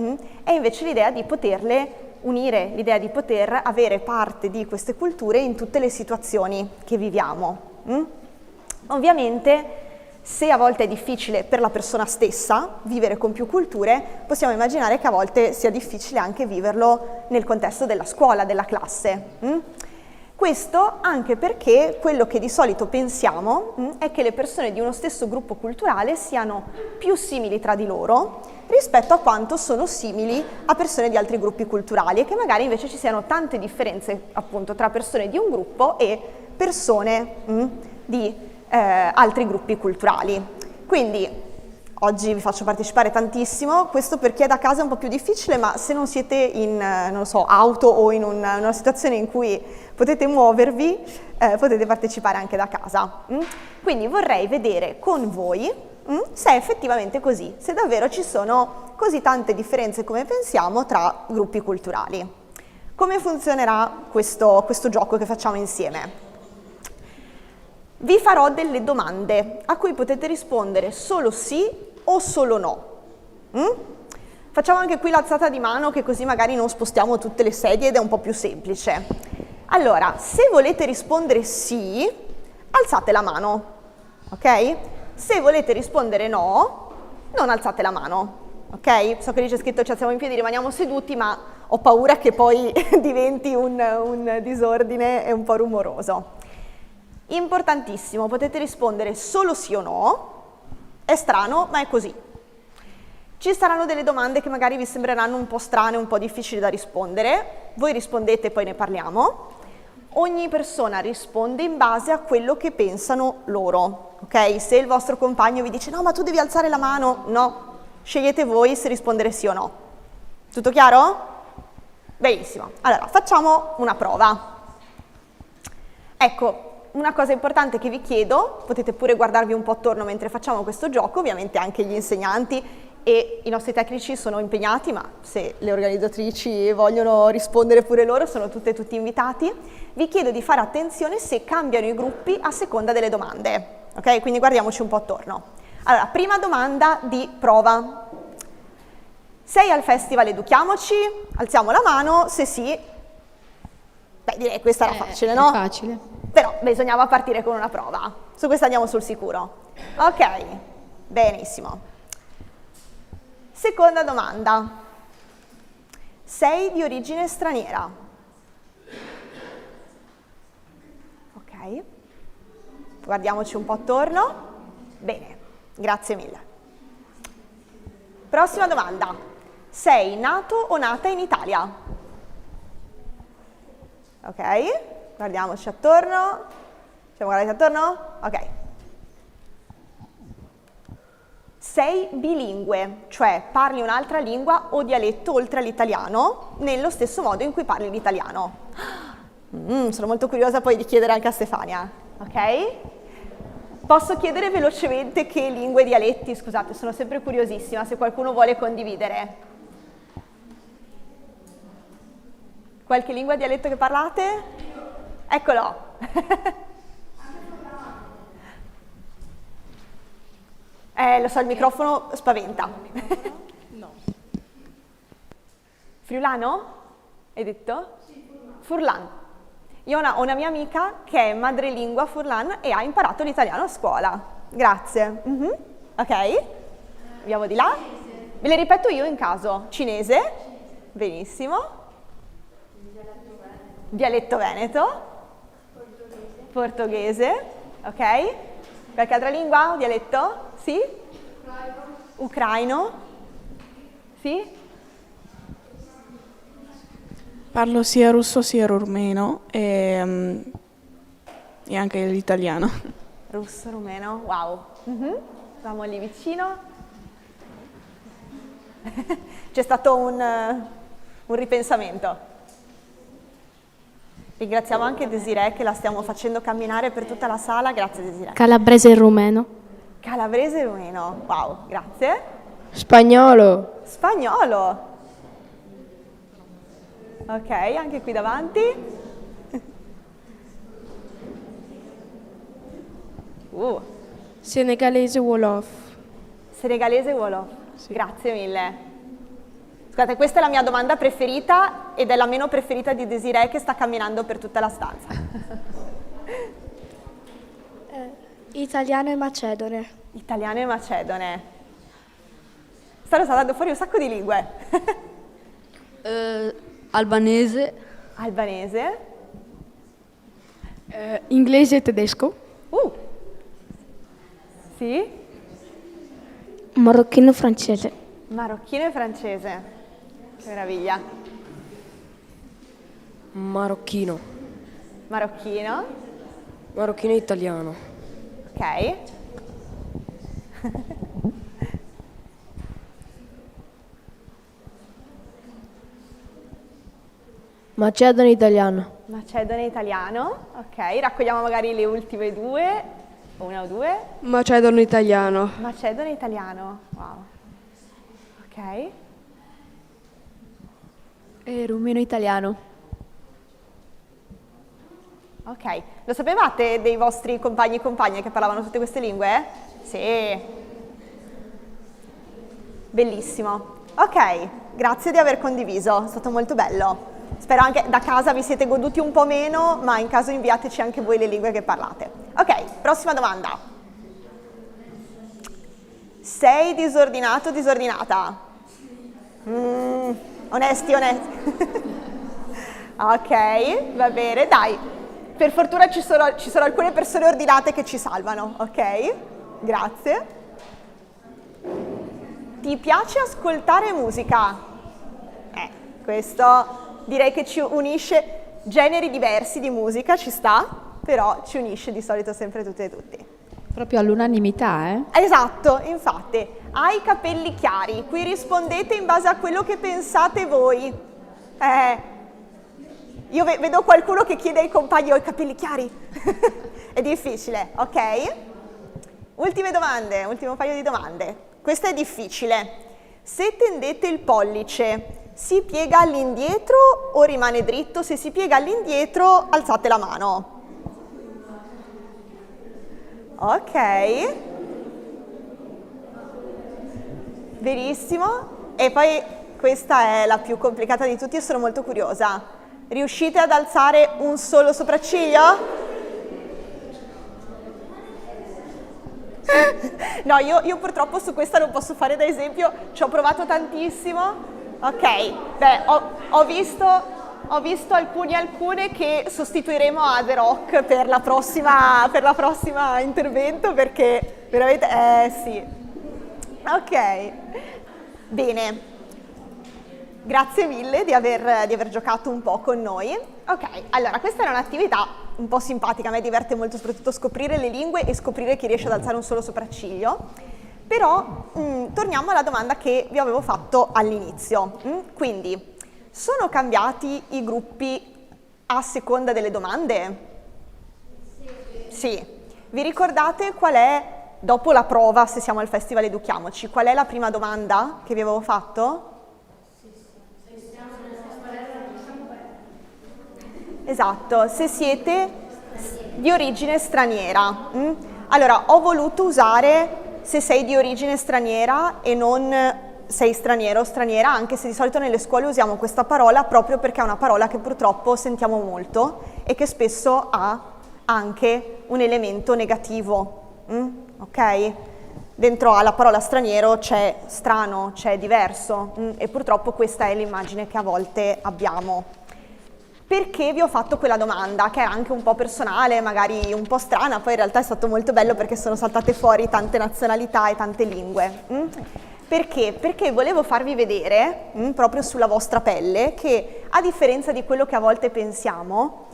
è invece l'idea di poterle unire, l'idea di poter avere parte di queste culture in tutte le situazioni che viviamo. Ovviamente, se a volte è difficile per la persona stessa vivere con più culture, possiamo immaginare che a volte sia difficile anche viverlo nel contesto della scuola, della classe. Questo anche perché quello che di solito pensiamo è che le persone di uno stesso gruppo culturale siano più simili tra di loro rispetto a quanto sono simili a persone di altri gruppi culturali, e che magari invece ci siano tante differenze appunto tra persone di un gruppo e persone di altri gruppi culturali. Quindi oggi vi faccio partecipare tantissimo, questo per chi è da casa è un po' più difficile, ma se non siete in, non lo so, auto o in una situazione in cui potete muovervi, potete partecipare anche da casa. Quindi vorrei vedere con voi se è effettivamente così, se davvero ci sono così tante differenze come pensiamo tra gruppi culturali. Come funzionerà questo gioco che facciamo insieme? Vi farò delle domande a cui potete rispondere solo sì o solo no. Facciamo anche qui l'alzata di mano, che così magari non spostiamo tutte le sedie ed è un po' più semplice. Allora, se volete rispondere sì, alzate la mano, ok? Se volete rispondere no, non alzate la mano, ok? So che lì c'è scritto ci alziamo in piedi, rimaniamo seduti, ma ho paura che poi diventi un disordine e un po' rumoroso. Importantissimo, potete rispondere solo sì o no, è strano, ma è così. Ci saranno delle domande che magari vi sembreranno un po' strane, un po' difficili da rispondere, voi rispondete e poi ne parliamo. Ogni persona risponde in base a quello che pensano loro, ok? Se il vostro compagno vi dice no, ma tu devi alzare la mano, no, scegliete voi se rispondere sì o no. Tutto chiaro? Benissimo, allora facciamo una prova. Ecco, una cosa importante che vi chiedo, potete pure guardarvi un po' attorno mentre facciamo questo gioco, ovviamente anche gli insegnanti e i nostri tecnici sono impegnati, ma se le organizzatrici vogliono rispondere pure loro sono tutte e tutti invitati. Vi chiedo di fare attenzione se cambiano i gruppi a seconda delle domande, ok? Quindi guardiamoci un po' attorno. Allora, prima domanda di prova. Sei al festival Educhiamoci? Alziamo la mano, se sì, beh direi che questa era facile, no? È facile. Però bisognava partire con una prova, su questa andiamo sul sicuro. Ok, benissimo. Seconda domanda. Sei di origine straniera? Ok, guardiamoci un po' attorno. Bene, grazie mille. Prossima domanda. Sei nato o nata in Italia? Ok, guardiamoci attorno. Siamo guardati attorno? Ok. Sei bilingue, cioè parli un'altra lingua o dialetto oltre all'italiano nello stesso modo in cui parli l'italiano. Sono molto curiosa poi di chiedere anche a Stefania, ok? Posso chiedere velocemente che lingue e dialetti? Scusate, sono sempre curiosissima se qualcuno vuole condividere. Qualche lingua e dialetto che parlate? Eccolo! Lo so, il microfono spaventa. No. Friulano? Hai detto? Sì, Furlan. Io ho una mia amica che è madrelingua Furlan e ha imparato l'italiano a scuola. Grazie. Ok. Andiamo di là. Ve le ripeto io in caso. Cinese? Benissimo. Dialetto veneto? Portoghese. Ok. Qualche altra lingua o dialetto? Sì? Ucraino? Sì? Parlo sia russo sia rumeno e anche l'italiano. Russo, rumeno, wow. Siamo lì vicino. C'è stato un ripensamento. Ringraziamo anche Desiree che la stiamo facendo camminare per tutta la sala. Grazie Desiree. Calabrese e rumeno. Calabrese e rumeno, wow, grazie. Spagnolo. Spagnolo. Ok, anche qui davanti. Senegalese Wolof. Senegalese Wolof. Sì. Grazie mille. Scusate, questa è la mia domanda preferita ed è la meno preferita di Desiree che sta camminando per tutta la stanza. Italiano e macedone. Italiano e macedone. Stanno saltando fuori un sacco di lingue. Albanese. Albanese. Inglese e tedesco. Sì. Marocchino francese. Marocchino e francese. Che meraviglia. Marocchino. Marocchino. Marocchino e italiano. Ok. Macedone italiano. Macedone italiano. Ok, raccogliamo magari le ultime due. Una o due. Macedone italiano. Macedone italiano. Wow. Ok. E rumeno italiano. Ok. Lo sapevate dei vostri compagni e compagne che parlavano tutte queste lingue? Sì. Bellissimo. Ok, grazie di aver condiviso, è stato molto bello. Spero anche da casa vi siete goduti un po' meno, ma in caso inviateci anche voi le lingue che parlate. Ok, prossima domanda. Sei disordinato o disordinata? Onesti. Ok, va bene, dai. Per fortuna ci sono alcune persone ordinate che ci salvano, ok? Grazie. Ti piace ascoltare musica? Questo direi che ci unisce, generi diversi di musica, ci sta, però ci unisce di solito sempre tutte e tutti. Proprio all'unanimità, eh? Esatto, infatti. Hai i capelli chiari, qui rispondete in base a quello che pensate voi. Io vedo qualcuno che chiede ai compagni: ho i capelli chiari? È difficile, ok? Ultimo paio di domande. Questa è difficile. Se tendete il pollice, si piega all'indietro o rimane dritto? Se si piega all'indietro, alzate la mano. Ok. Benissimo. E poi questa è la più complicata di tutti e sono molto curiosa. Riuscite ad alzare un solo sopracciglio? No, io purtroppo su questa non posso fare da esempio, ci ho provato tantissimo. Ok, beh, ho visto alcune che sostituiremo a The Rock per la prossima intervento, perché veramente, sì. Ok, bene. Grazie mille di aver giocato un po' con noi. Ok, allora questa era un'attività un po' simpatica, a me diverte molto soprattutto scoprire le lingue e scoprire chi riesce ad alzare un solo sopracciglio. Però torniamo alla domanda che vi avevo fatto all'inizio. Quindi, sono cambiati i gruppi a seconda delle domande? Sì. Vi ricordate qual è, dopo la prova, se siamo al Festival Educhiamoci, qual è la prima domanda che vi avevo fatto? Esatto, se siete di origine straniera. Allora, ho voluto usare se sei di origine straniera e non sei straniero o straniera, anche se di solito nelle scuole usiamo questa parola proprio perché è una parola che purtroppo sentiamo molto e che spesso ha anche un elemento negativo, ok? Dentro alla parola straniero c'è strano, c'è diverso, e purtroppo questa è l'immagine che a volte abbiamo. Perché vi ho fatto quella domanda, che era anche un po' personale, magari un po' strana, poi in realtà è stato molto bello perché sono saltate fuori tante nazionalità e tante lingue. Perché? Perché volevo farvi vedere, proprio sulla vostra pelle, che a differenza di quello che a volte pensiamo,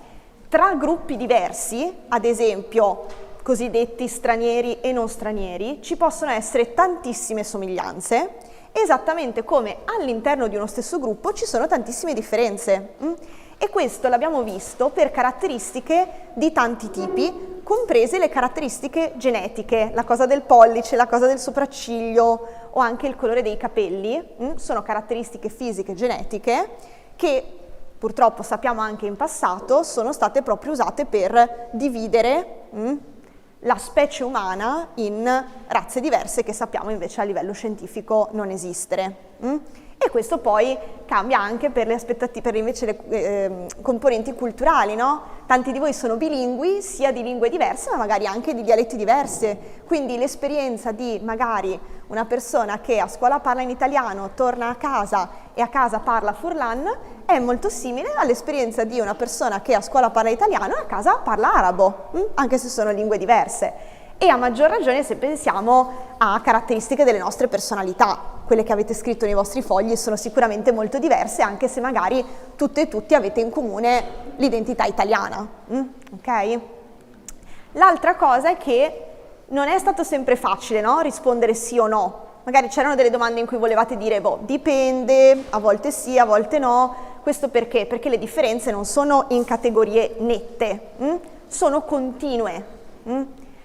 tra gruppi diversi, ad esempio cosiddetti stranieri e non stranieri, ci possono essere tantissime somiglianze, esattamente come all'interno di uno stesso gruppo ci sono tantissime differenze. E questo l'abbiamo visto per caratteristiche di tanti tipi, comprese le caratteristiche genetiche, la cosa del pollice, la cosa del sopracciglio o anche il colore dei capelli, sono caratteristiche fisiche genetiche che purtroppo sappiamo anche in passato sono state proprio usate per dividere la specie umana in razze diverse che sappiamo invece a livello scientifico non esistere. E questo poi cambia anche per le aspettative, per invece le componenti culturali, no? Tanti di voi sono bilingui, sia di lingue diverse, ma magari anche di dialetti diversi. Quindi l'esperienza di magari una persona che a scuola parla in italiano, torna a casa e a casa parla furlan, è molto simile all'esperienza di una persona che a scuola parla italiano e a casa parla arabo, anche se sono lingue diverse. E a maggior ragione se pensiamo a caratteristiche delle nostre personalità, quelle che avete scritto nei vostri fogli sono sicuramente molto diverse, anche se magari tutte e tutti avete in comune l'identità italiana, ok? L'altra cosa è che non è stato sempre facile, no? Rispondere sì o no. Magari c'erano delle domande in cui volevate dire, dipende, a volte sì, a volte no. Questo perché? Perché le differenze non sono in categorie nette, sono continue.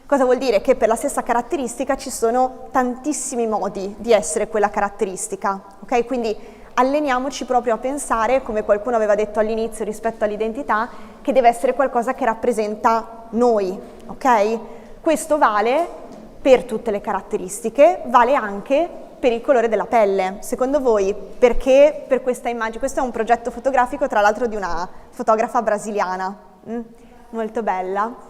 Cosa vuol dire? Che per la stessa caratteristica ci sono tantissimi modi di essere quella caratteristica, ok? Quindi alleniamoci proprio a pensare, come qualcuno aveva detto all'inizio rispetto all'identità, che deve essere qualcosa che rappresenta noi, ok? Questo vale per tutte le caratteristiche, vale anche per il colore della pelle. Secondo voi, perché per questa immagine? Questo è un progetto fotografico, tra l'altro, di una fotografa brasiliana, molto bella.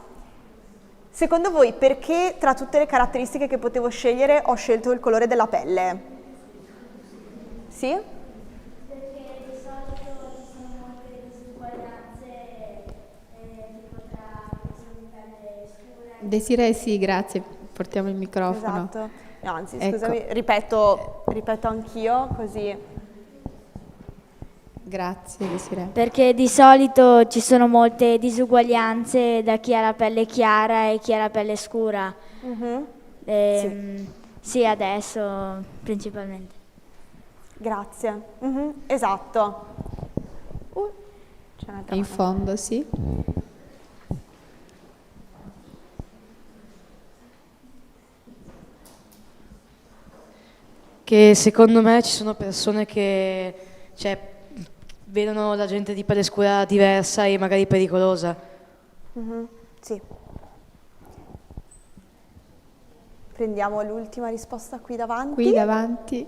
Secondo voi perché tra tutte le caratteristiche che potevo scegliere ho scelto il colore della pelle? Sì? Perché di solito ci sono molte disuguaglianze tipo tra persone di pelle scura. Desiree, sì, grazie, portiamo il microfono. Esatto. No, anzi, Ecco. scusami, ripeto anch'io, così. Grazie Desiree. Perché di solito ci sono molte disuguaglianze da chi ha la pelle chiara e chi ha la pelle scura. Sì, adesso principalmente. Grazie. Esatto. C'è un'altra In mano. fondo, sì. Che secondo me ci sono persone che vedono la gente di pelle scura diversa e magari pericolosa. Sì. Prendiamo l'ultima risposta qui davanti. Qui davanti.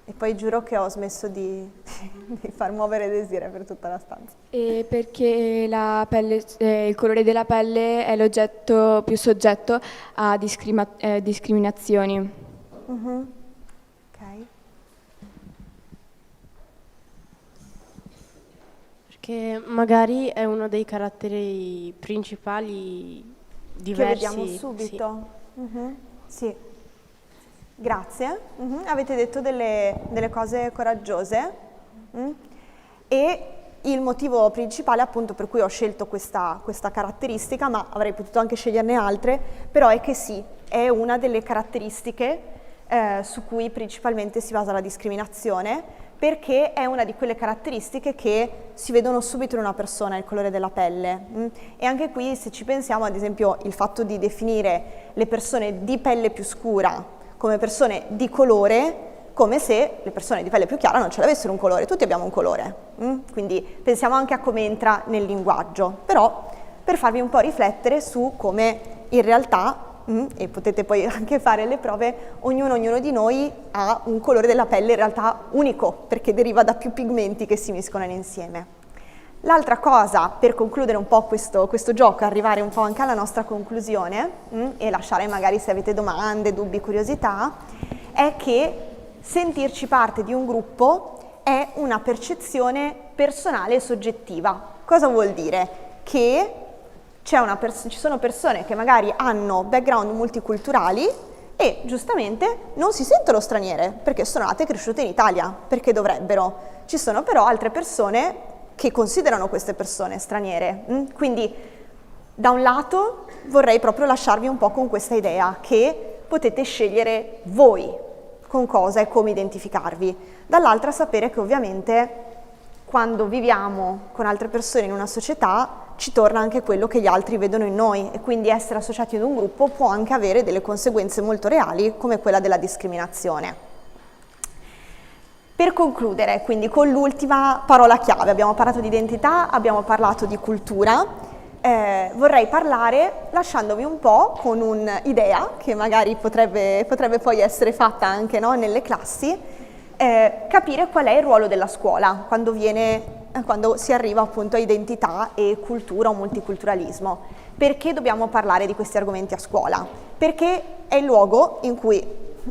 E poi giuro che ho smesso di far muovere Desiree per tutta la stanza. E perché il colore della pelle è l'oggetto più soggetto a discriminazioni. Ok. Perché magari è uno dei caratteri principali diversi. Che vediamo subito. Sì. Grazie. Avete detto delle cose coraggiose. E il motivo principale appunto per cui ho scelto questa caratteristica, ma avrei potuto anche sceglierne altre, però è che sì, è una delle caratteristiche su cui principalmente si basa la discriminazione, perché è una di quelle caratteristiche che si vedono subito in una persona, il colore della pelle. E anche qui, se ci pensiamo, ad esempio, il fatto di definire le persone di pelle più scura come persone di colore, come se le persone di pelle più chiara non ce l'avessero un colore, tutti abbiamo un colore. Quindi pensiamo anche a come entra nel linguaggio, però per farvi un po' riflettere su come in realtà, e potete poi anche fare le prove, ognuno di noi ha un colore della pelle in realtà unico, perché deriva da più pigmenti che si mescolano insieme. L'altra cosa, per concludere un po' questo gioco, arrivare un po' anche alla nostra conclusione, e lasciare magari se avete domande, dubbi, curiosità, è che sentirci parte di un gruppo è una percezione personale e soggettiva. Cosa vuol dire? Che ci sono persone che magari hanno background multiculturali e giustamente non si sentono straniere perché sono nate e cresciute in Italia, perché dovrebbero. Ci sono però altre persone che considerano queste persone straniere. Quindi da un lato vorrei proprio lasciarvi un po' con questa idea che potete scegliere voi con cosa e come identificarvi. Dall'altra sapere che ovviamente quando viviamo con altre persone in una società ci torna anche quello che gli altri vedono in noi e quindi essere associati ad un gruppo può anche avere delle conseguenze molto reali come quella della discriminazione. Per concludere, quindi con l'ultima parola chiave, abbiamo parlato di identità, abbiamo parlato di cultura, vorrei parlare lasciandovi un po' con un'idea che magari potrebbe poi essere fatta anche nelle classi, capire qual è il ruolo della scuola quando si arriva appunto a identità e cultura o multiculturalismo. Perché dobbiamo parlare di questi argomenti a scuola? Perché è il luogo in cui,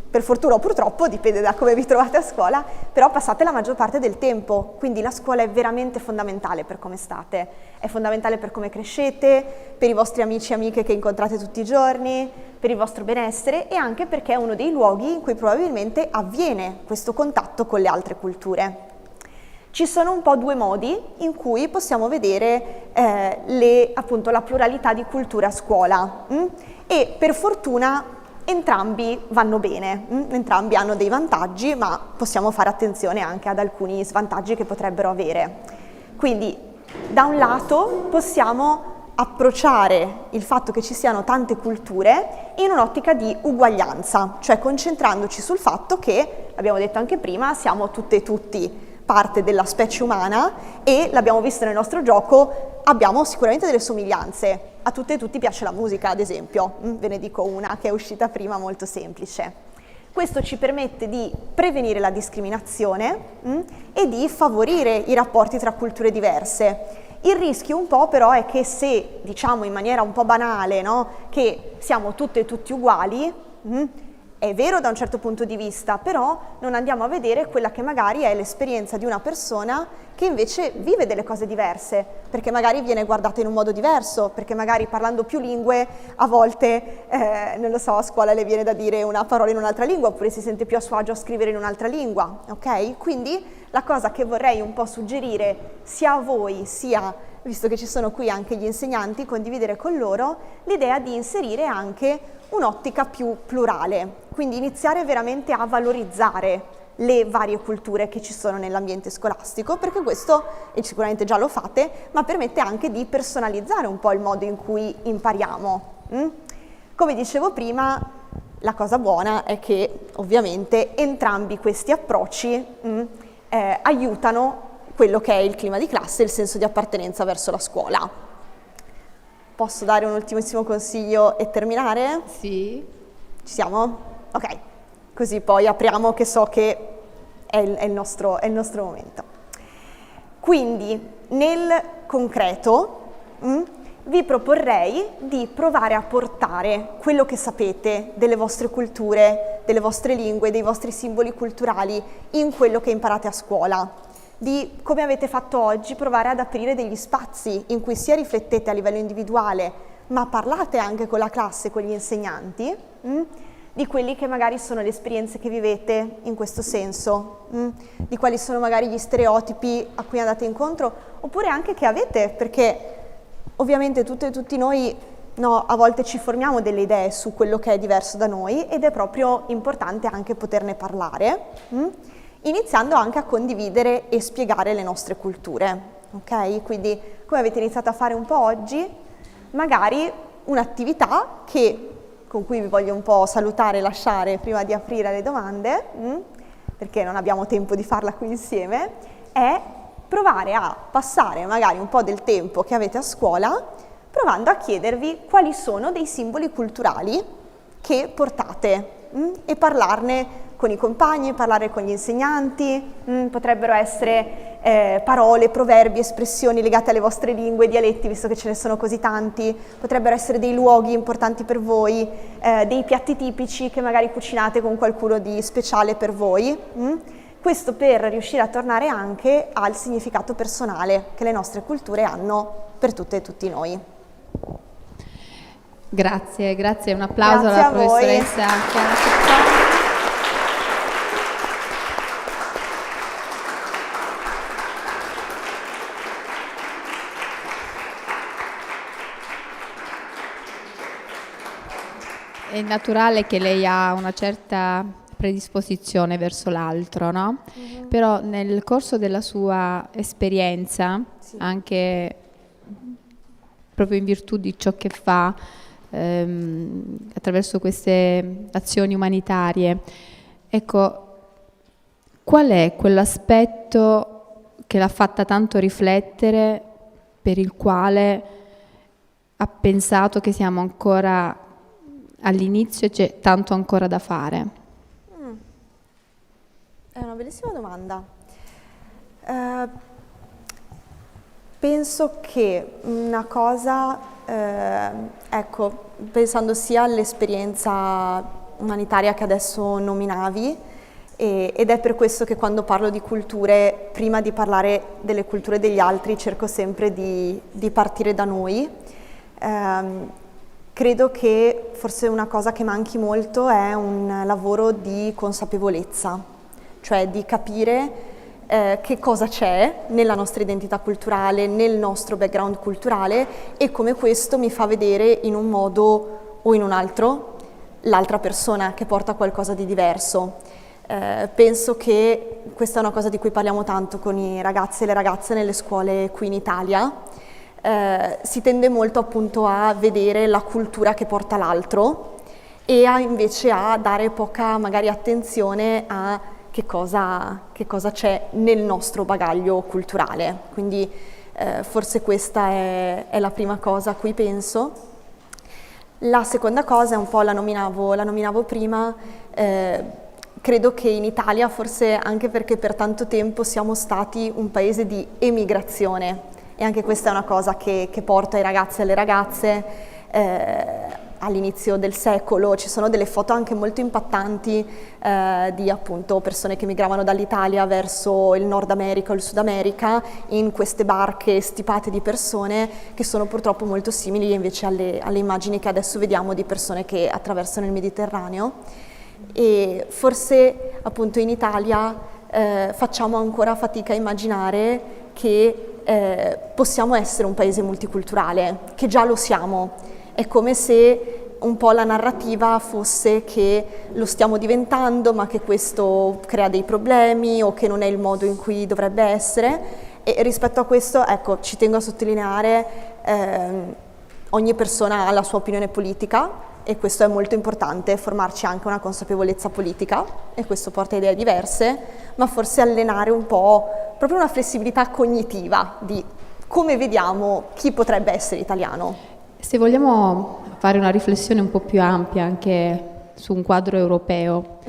per fortuna o purtroppo, dipende da come vi trovate a scuola, però passate la maggior parte del tempo, quindi la scuola è veramente fondamentale per come state, è fondamentale per come crescete, per i vostri amici e amiche che incontrate tutti i giorni, per il vostro benessere e anche perché è uno dei luoghi in cui probabilmente avviene questo contatto con le altre culture. Ci sono un po' due modi in cui possiamo vedere appunto la pluralità di culture a scuola e per fortuna entrambi vanno bene, entrambi hanno dei vantaggi, ma possiamo fare attenzione anche ad alcuni svantaggi che potrebbero avere. Quindi, da un lato possiamo approcciare il fatto che ci siano tante culture in un'ottica di uguaglianza, cioè concentrandoci sul fatto che, l'abbiamo detto anche prima, siamo tutte e tutti parte della specie umana e l'abbiamo visto nel nostro gioco, abbiamo sicuramente delle somiglianze. A tutte e tutti piace la musica, ad esempio, ve ne dico una che è uscita prima molto semplice. Questo ci permette di prevenire la discriminazione e di favorire i rapporti tra culture diverse Il rischio un po' però è che se diciamo in maniera un po' banale, no, che siamo tutte e tutti uguali, è vero da un certo punto di vista, però non andiamo a vedere quella che magari è l'esperienza di una persona che invece vive delle cose diverse, perché magari viene guardata in un modo diverso, perché magari parlando più lingue a volte, non lo so, a scuola le viene da dire una parola in un'altra lingua, oppure si sente più a suo agio a scrivere in un'altra lingua, ok? Quindi la cosa che vorrei un po' suggerire sia a voi, sia, visto che ci sono qui anche gli insegnanti, condividere con loro l'idea di inserire anche un'ottica più plurale, quindi iniziare veramente a valorizzare le varie culture che ci sono nell'ambiente scolastico, perché questo, e sicuramente già lo fate, ma permette anche di personalizzare un po' il modo in cui impariamo. Come dicevo prima, la cosa buona è che ovviamente entrambi questi approcci aiutano quello che è il clima di classe e il senso di appartenenza verso la scuola. Posso dare un ultimissimo consiglio e terminare? Sì. Ci siamo? Ok, così poi apriamo, che so che è il nostro momento. Quindi, nel concreto, vi proporrei di provare a portare quello che sapete delle vostre culture, delle vostre lingue, dei vostri simboli culturali in quello che imparate a scuola. Di, come avete fatto oggi, provare ad aprire degli spazi in cui sia riflettete a livello individuale, ma parlate anche con la classe, con gli insegnanti, di quelli che magari sono le esperienze che vivete in questo senso, di quali sono magari gli stereotipi a cui andate incontro, oppure anche che avete, perché ovviamente tutte e tutti noi a volte ci formiamo delle idee su quello che è diverso da noi, ed è proprio importante anche poterne parlare, iniziando anche a condividere e spiegare le nostre culture, ok? Quindi, come avete iniziato a fare un po' oggi, magari un'attività con cui vi voglio un po' salutare e lasciare prima di aprire alle domande, perché non abbiamo tempo di farla qui insieme, è provare a passare magari un po' del tempo che avete a scuola provando a chiedervi quali sono dei simboli culturali che portate e parlarne con i compagni, parlare con gli insegnanti, potrebbero essere parole, proverbi, espressioni legate alle vostre lingue, dialetti, visto che ce ne sono così tanti, potrebbero essere dei luoghi importanti per voi, dei piatti tipici che magari cucinate con qualcuno di speciale per voi. Questo per riuscire a tornare anche al significato personale che le nostre culture hanno per tutte e tutti noi. Grazie, un applauso Grazie alla a voi. professoressa Chiara Ciccarelli. È naturale che lei ha una certa predisposizione verso l'altro, no? Però nel corso della sua esperienza, anche proprio in virtù di ciò che fa, attraverso queste azioni umanitarie, ecco, qual è quell'aspetto che l'ha fatta tanto riflettere, per il quale ha pensato che siamo ancora all'inizio e c'è tanto ancora da fare? È una bellissima domanda. Penso che una cosa, ecco, pensando sia all'esperienza umanitaria che adesso nominavi, ed è per questo che quando parlo di culture, prima di parlare delle culture degli altri, cerco sempre di partire da noi. Credo che forse una cosa che manchi molto è un lavoro di consapevolezza, cioè di capire che cosa c'è nella nostra identità culturale, nel nostro background culturale, e come questo mi fa vedere in un modo o in un altro l'altra persona che porta qualcosa di diverso. Penso che questa è una cosa di cui parliamo tanto con i ragazzi e le ragazze nelle scuole qui in Italia. Si tende molto appunto a vedere la cultura che porta l'altro e invece a dare poca magari attenzione a che cosa c'è nel nostro bagaglio culturale. Quindi forse questa è la prima cosa a cui penso. La seconda cosa è un po', la nominavo prima, credo che in Italia, forse anche perché per tanto tempo siamo stati un paese di emigrazione, E anche questa è una cosa che porto ai ragazzi e alle ragazze. All'inizio del secolo ci sono delle foto anche molto impattanti di appunto persone che migravano dall'Italia verso il Nord America o il Sud America in queste barche stipate di persone che sono purtroppo molto simili invece alle immagini che adesso vediamo di persone che attraversano il Mediterraneo. E forse appunto in Italia facciamo ancora fatica a immaginare che possiamo essere un paese multiculturale, che già lo siamo. È come se un po' la narrativa fosse che lo stiamo diventando, ma che questo crea dei problemi o che non è il modo in cui dovrebbe essere. E rispetto a questo, ecco, ci tengo a sottolineare, ogni persona ha la sua opinione politica e questo è molto importante, formarci anche una consapevolezza politica e questo porta a idee diverse, ma forse allenare un po' proprio una flessibilità cognitiva di come vediamo chi potrebbe essere italiano. Se vogliamo fare una riflessione un po' più ampia anche su un quadro europeo,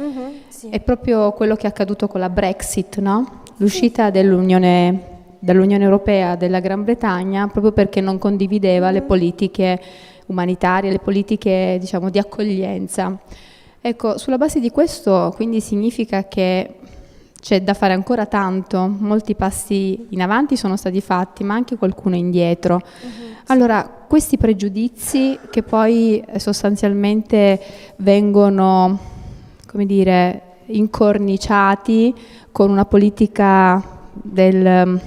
sì. è proprio quello che è accaduto con la Brexit, no? L'uscita dall'Unione Europea della Gran Bretagna proprio perché non condivideva le politiche umanitarie, le politiche, diciamo, di accoglienza. Ecco, sulla base di questo quindi significa che c'è da fare ancora tanto, molti passi in avanti sono stati fatti, ma anche qualcuno indietro. Allora, questi pregiudizi che poi sostanzialmente vengono, come dire, incorniciati con una politica del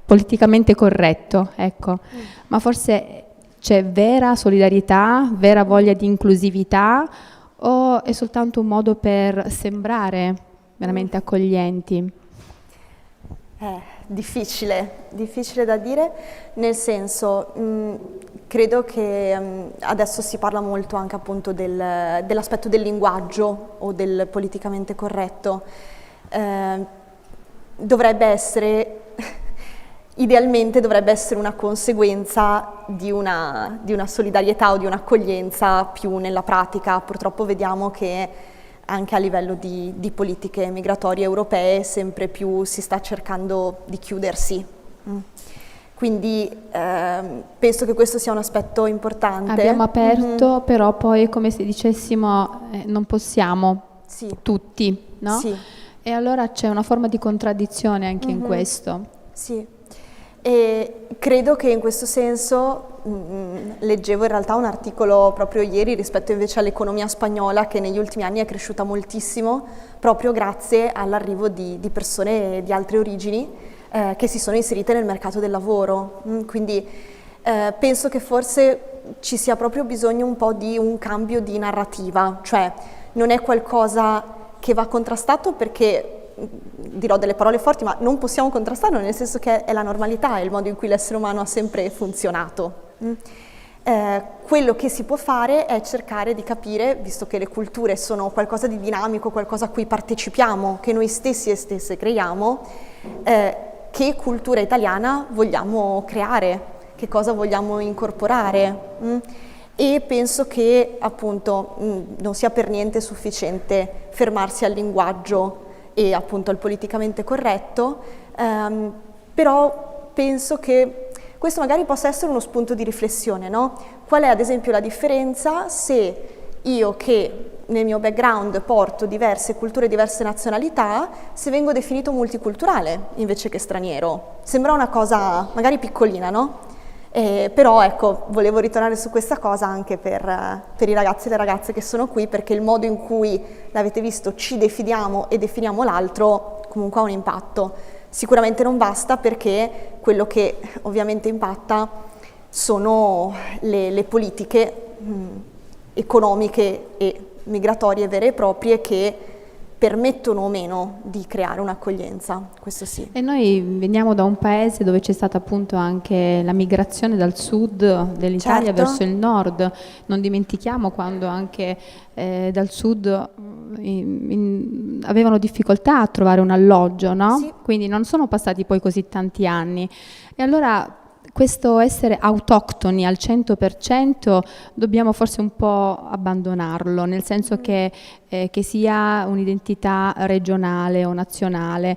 politicamente corretto, ecco. Ma forse c'è vera solidarietà, vera voglia di inclusività o è soltanto un modo per sembrare veramente accoglienti? Difficile da dire, nel senso, credo che adesso si parla molto anche appunto dell'aspetto del linguaggio o del politicamente corretto. Idealmente dovrebbe essere una conseguenza di una solidarietà o di un'accoglienza più nella pratica. Purtroppo vediamo che anche a livello di politiche migratorie europee sempre più si sta cercando di chiudersi. Quindi penso che questo sia un aspetto importante. Abbiamo aperto, però poi è come se dicessimo non possiamo tutti, no? Sì. E allora c'è una forma di contraddizione anche in questo. Sì. E credo che in questo senso leggevo in realtà un articolo proprio ieri rispetto invece all'economia spagnola che negli ultimi anni è cresciuta moltissimo proprio grazie all'arrivo di persone di altre origini che si sono inserite nel mercato del lavoro. Quindi penso che forse ci sia proprio bisogno un po' di un cambio di narrativa, cioè non è qualcosa che va contrastato perché dirò delle parole forti, ma non possiamo contrastarlo, nel senso che è la normalità, è il modo in cui l'essere umano ha sempre funzionato. Quello che si può fare è cercare di capire, visto che le culture sono qualcosa di dinamico, qualcosa a cui partecipiamo, che noi stessi e stesse creiamo, che cultura italiana vogliamo creare, che cosa vogliamo incorporare. E penso che appunto non sia per niente sufficiente fermarsi al linguaggio e appunto al politicamente corretto, però penso che questo magari possa essere uno spunto di riflessione, no? Qual è ad esempio la differenza se io che nel mio background porto diverse culture, diverse nazionalità, se vengo definito multiculturale invece che straniero? Sembra una cosa magari piccolina, no? Però ecco, volevo ritornare su questa cosa anche per i ragazzi e le ragazze che sono qui, perché il modo in cui, l'avete visto, ci definiamo e definiamo l'altro comunque ha un impatto. Sicuramente non basta, perché quello che ovviamente impatta sono le politiche economiche e migratorie vere e proprie che permettono o meno di creare un'accoglienza, questo sì. E noi veniamo da un paese dove c'è stata appunto anche la migrazione dal sud dell'Italia verso il nord. Non dimentichiamo quando anche dal sud avevano difficoltà a trovare un alloggio, no? Sì. Quindi non sono passati poi così tanti anni. E allora questo essere autoctoni al 100% dobbiamo forse un po' abbandonarlo, nel senso che sia un'identità regionale o nazionale.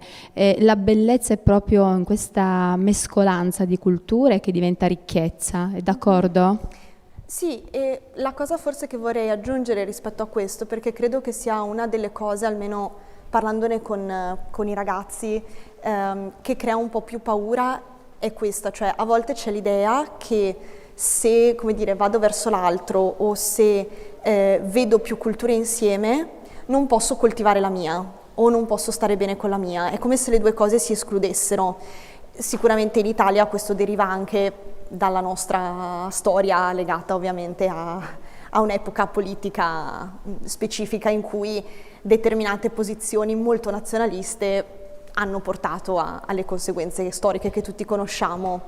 La bellezza è proprio in questa mescolanza di culture che diventa ricchezza, è d'accordo? Sì, e la cosa forse che vorrei aggiungere rispetto a questo, perché credo che sia una delle cose, almeno parlandone con i ragazzi, che crea un po' più paura, è questa, cioè a volte c'è l'idea che se, come dire, vado verso l'altro o se vedo più culture insieme, non posso coltivare la mia o non posso stare bene con la mia, è come se le due cose si escludessero. Sicuramente in Italia questo deriva anche dalla nostra storia legata ovviamente a un'epoca politica specifica in cui determinate posizioni molto nazionaliste hanno portato alle conseguenze storiche che tutti conosciamo.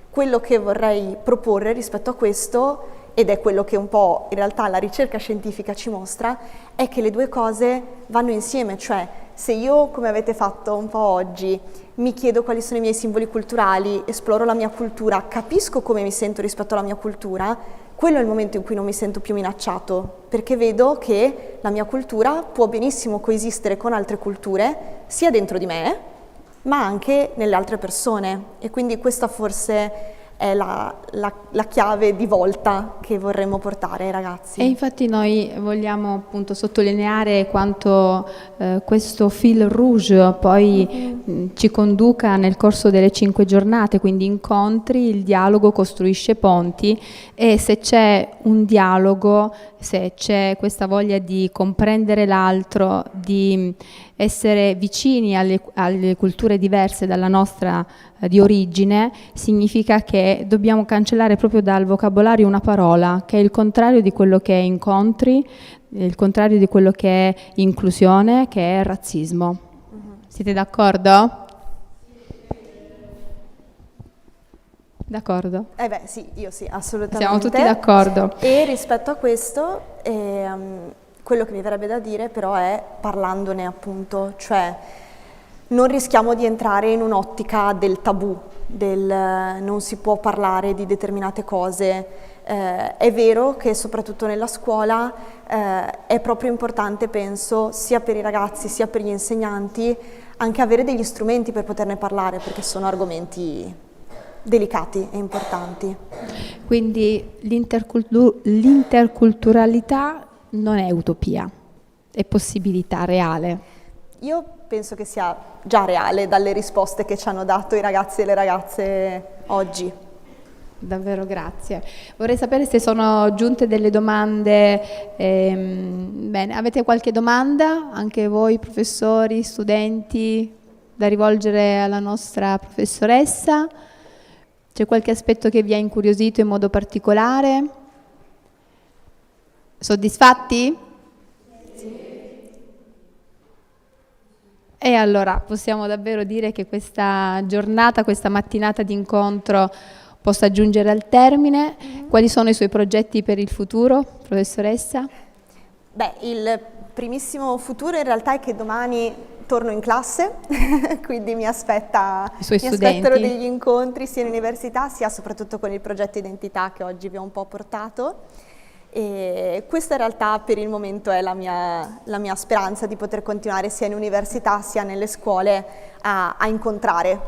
Quello che vorrei proporre rispetto a questo, ed è quello che un po' in realtà la ricerca scientifica ci mostra, è che le due cose vanno insieme, cioè se io, come avete fatto un po' oggi, mi chiedo quali sono i miei simboli culturali, esploro la mia cultura, capisco come mi sento rispetto alla mia cultura, quello è il momento in cui non mi sento più minacciato, perché vedo che la mia cultura può benissimo coesistere con altre culture, sia dentro di me, ma anche nelle altre persone. E quindi questa forse è la chiave di volta che vorremmo portare ai ragazzi. E infatti noi vogliamo appunto sottolineare quanto questo fil rouge poi ci conduca nel corso delle 5 giornate, quindi incontri, il dialogo costruisce ponti, e se c'è un dialogo, se c'è questa voglia di comprendere l'altro, di essere vicini alle culture diverse dalla nostra di origine, significa che dobbiamo cancellare proprio dal vocabolario una parola che è il contrario di quello che è incontri, il contrario di quello che è inclusione, che è razzismo. Siete d'accordo? D'accordo? Beh sì, io sì, assolutamente. Siamo tutti d'accordo. E rispetto a questo, quello che mi verrebbe da dire però è parlandone appunto, cioè non rischiamo di entrare in un'ottica del tabù, del non si può parlare di determinate cose. È vero che soprattutto nella scuola è proprio importante, penso, sia per i ragazzi sia per gli insegnanti, anche avere degli strumenti per poterne parlare, perché sono argomenti delicati e importanti. Quindi l'interculturalità non è utopia, è possibilità reale. Io penso che sia già reale dalle risposte che ci hanno dato i ragazzi e le ragazze oggi. Davvero grazie. Vorrei sapere se sono giunte delle domande. Bene, avete qualche domanda? Anche voi professori, studenti, da rivolgere alla nostra professoressa? C'è qualche aspetto che vi ha incuriosito in modo particolare? Soddisfatti? E allora possiamo davvero dire che questa giornata, questa mattinata di incontro possa giungere al termine. Quali sono i suoi progetti per il futuro, professoressa? Beh, il primissimo futuro in realtà è che domani torno in classe, quindi mi aspettano degli incontri sia in università sia soprattutto con il progetto Identità che oggi vi ho un po' portato. E questa in realtà per il momento è la mia speranza di poter continuare sia in università sia nelle scuole a incontrare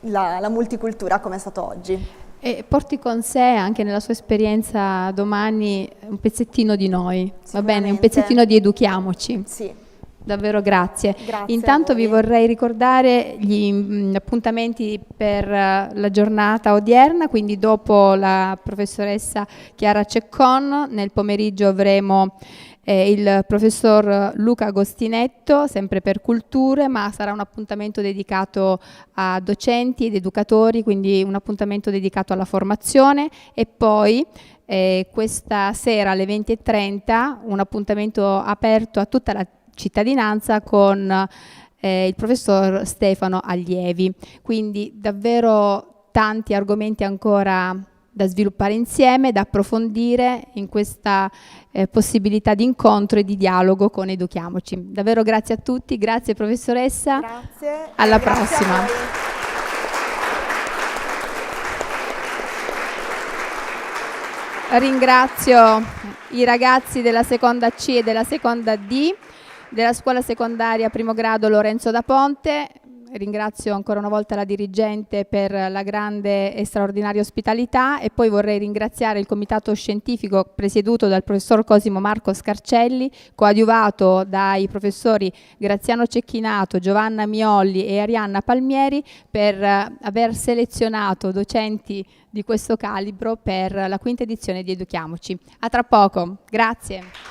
la multicultura come è stato oggi. E porti con sé anche nella sua esperienza domani un pezzettino di noi, va bene? Un pezzettino di Educhiamoci. Sì. Davvero grazie. Grazie. Intanto vi vorrei ricordare gli appuntamenti per la giornata odierna, quindi dopo la professoressa Chiara Ceccon, nel pomeriggio avremo il professor Luca Agostinetto, sempre per culture, ma sarà un appuntamento dedicato a docenti ed educatori, quindi un appuntamento dedicato alla formazione, e poi questa sera alle 20:30 un appuntamento aperto a tutta la cittadinanza con il professor Stefano Allievi. Quindi davvero tanti argomenti ancora da sviluppare insieme, da approfondire in questa possibilità di incontro e di dialogo con Educhiamoci. Davvero grazie a tutti, grazie professoressa. Grazie. Alla Grazie prossima. a voi. ringrazio i ragazzi della seconda C e della seconda D della scuola secondaria primo grado Lorenzo da Ponte. Ringrazio ancora una volta la dirigente per la grande e straordinaria ospitalità e poi vorrei ringraziare il comitato scientifico presieduto dal professor Cosimo Marco Scarcelli, coadiuvato dai professori Graziano Cecchinato, Giovanna Miolli e Arianna Palmieri per aver selezionato docenti di questo calibro per la quinta edizione di Educhiamoci. A tra poco, grazie.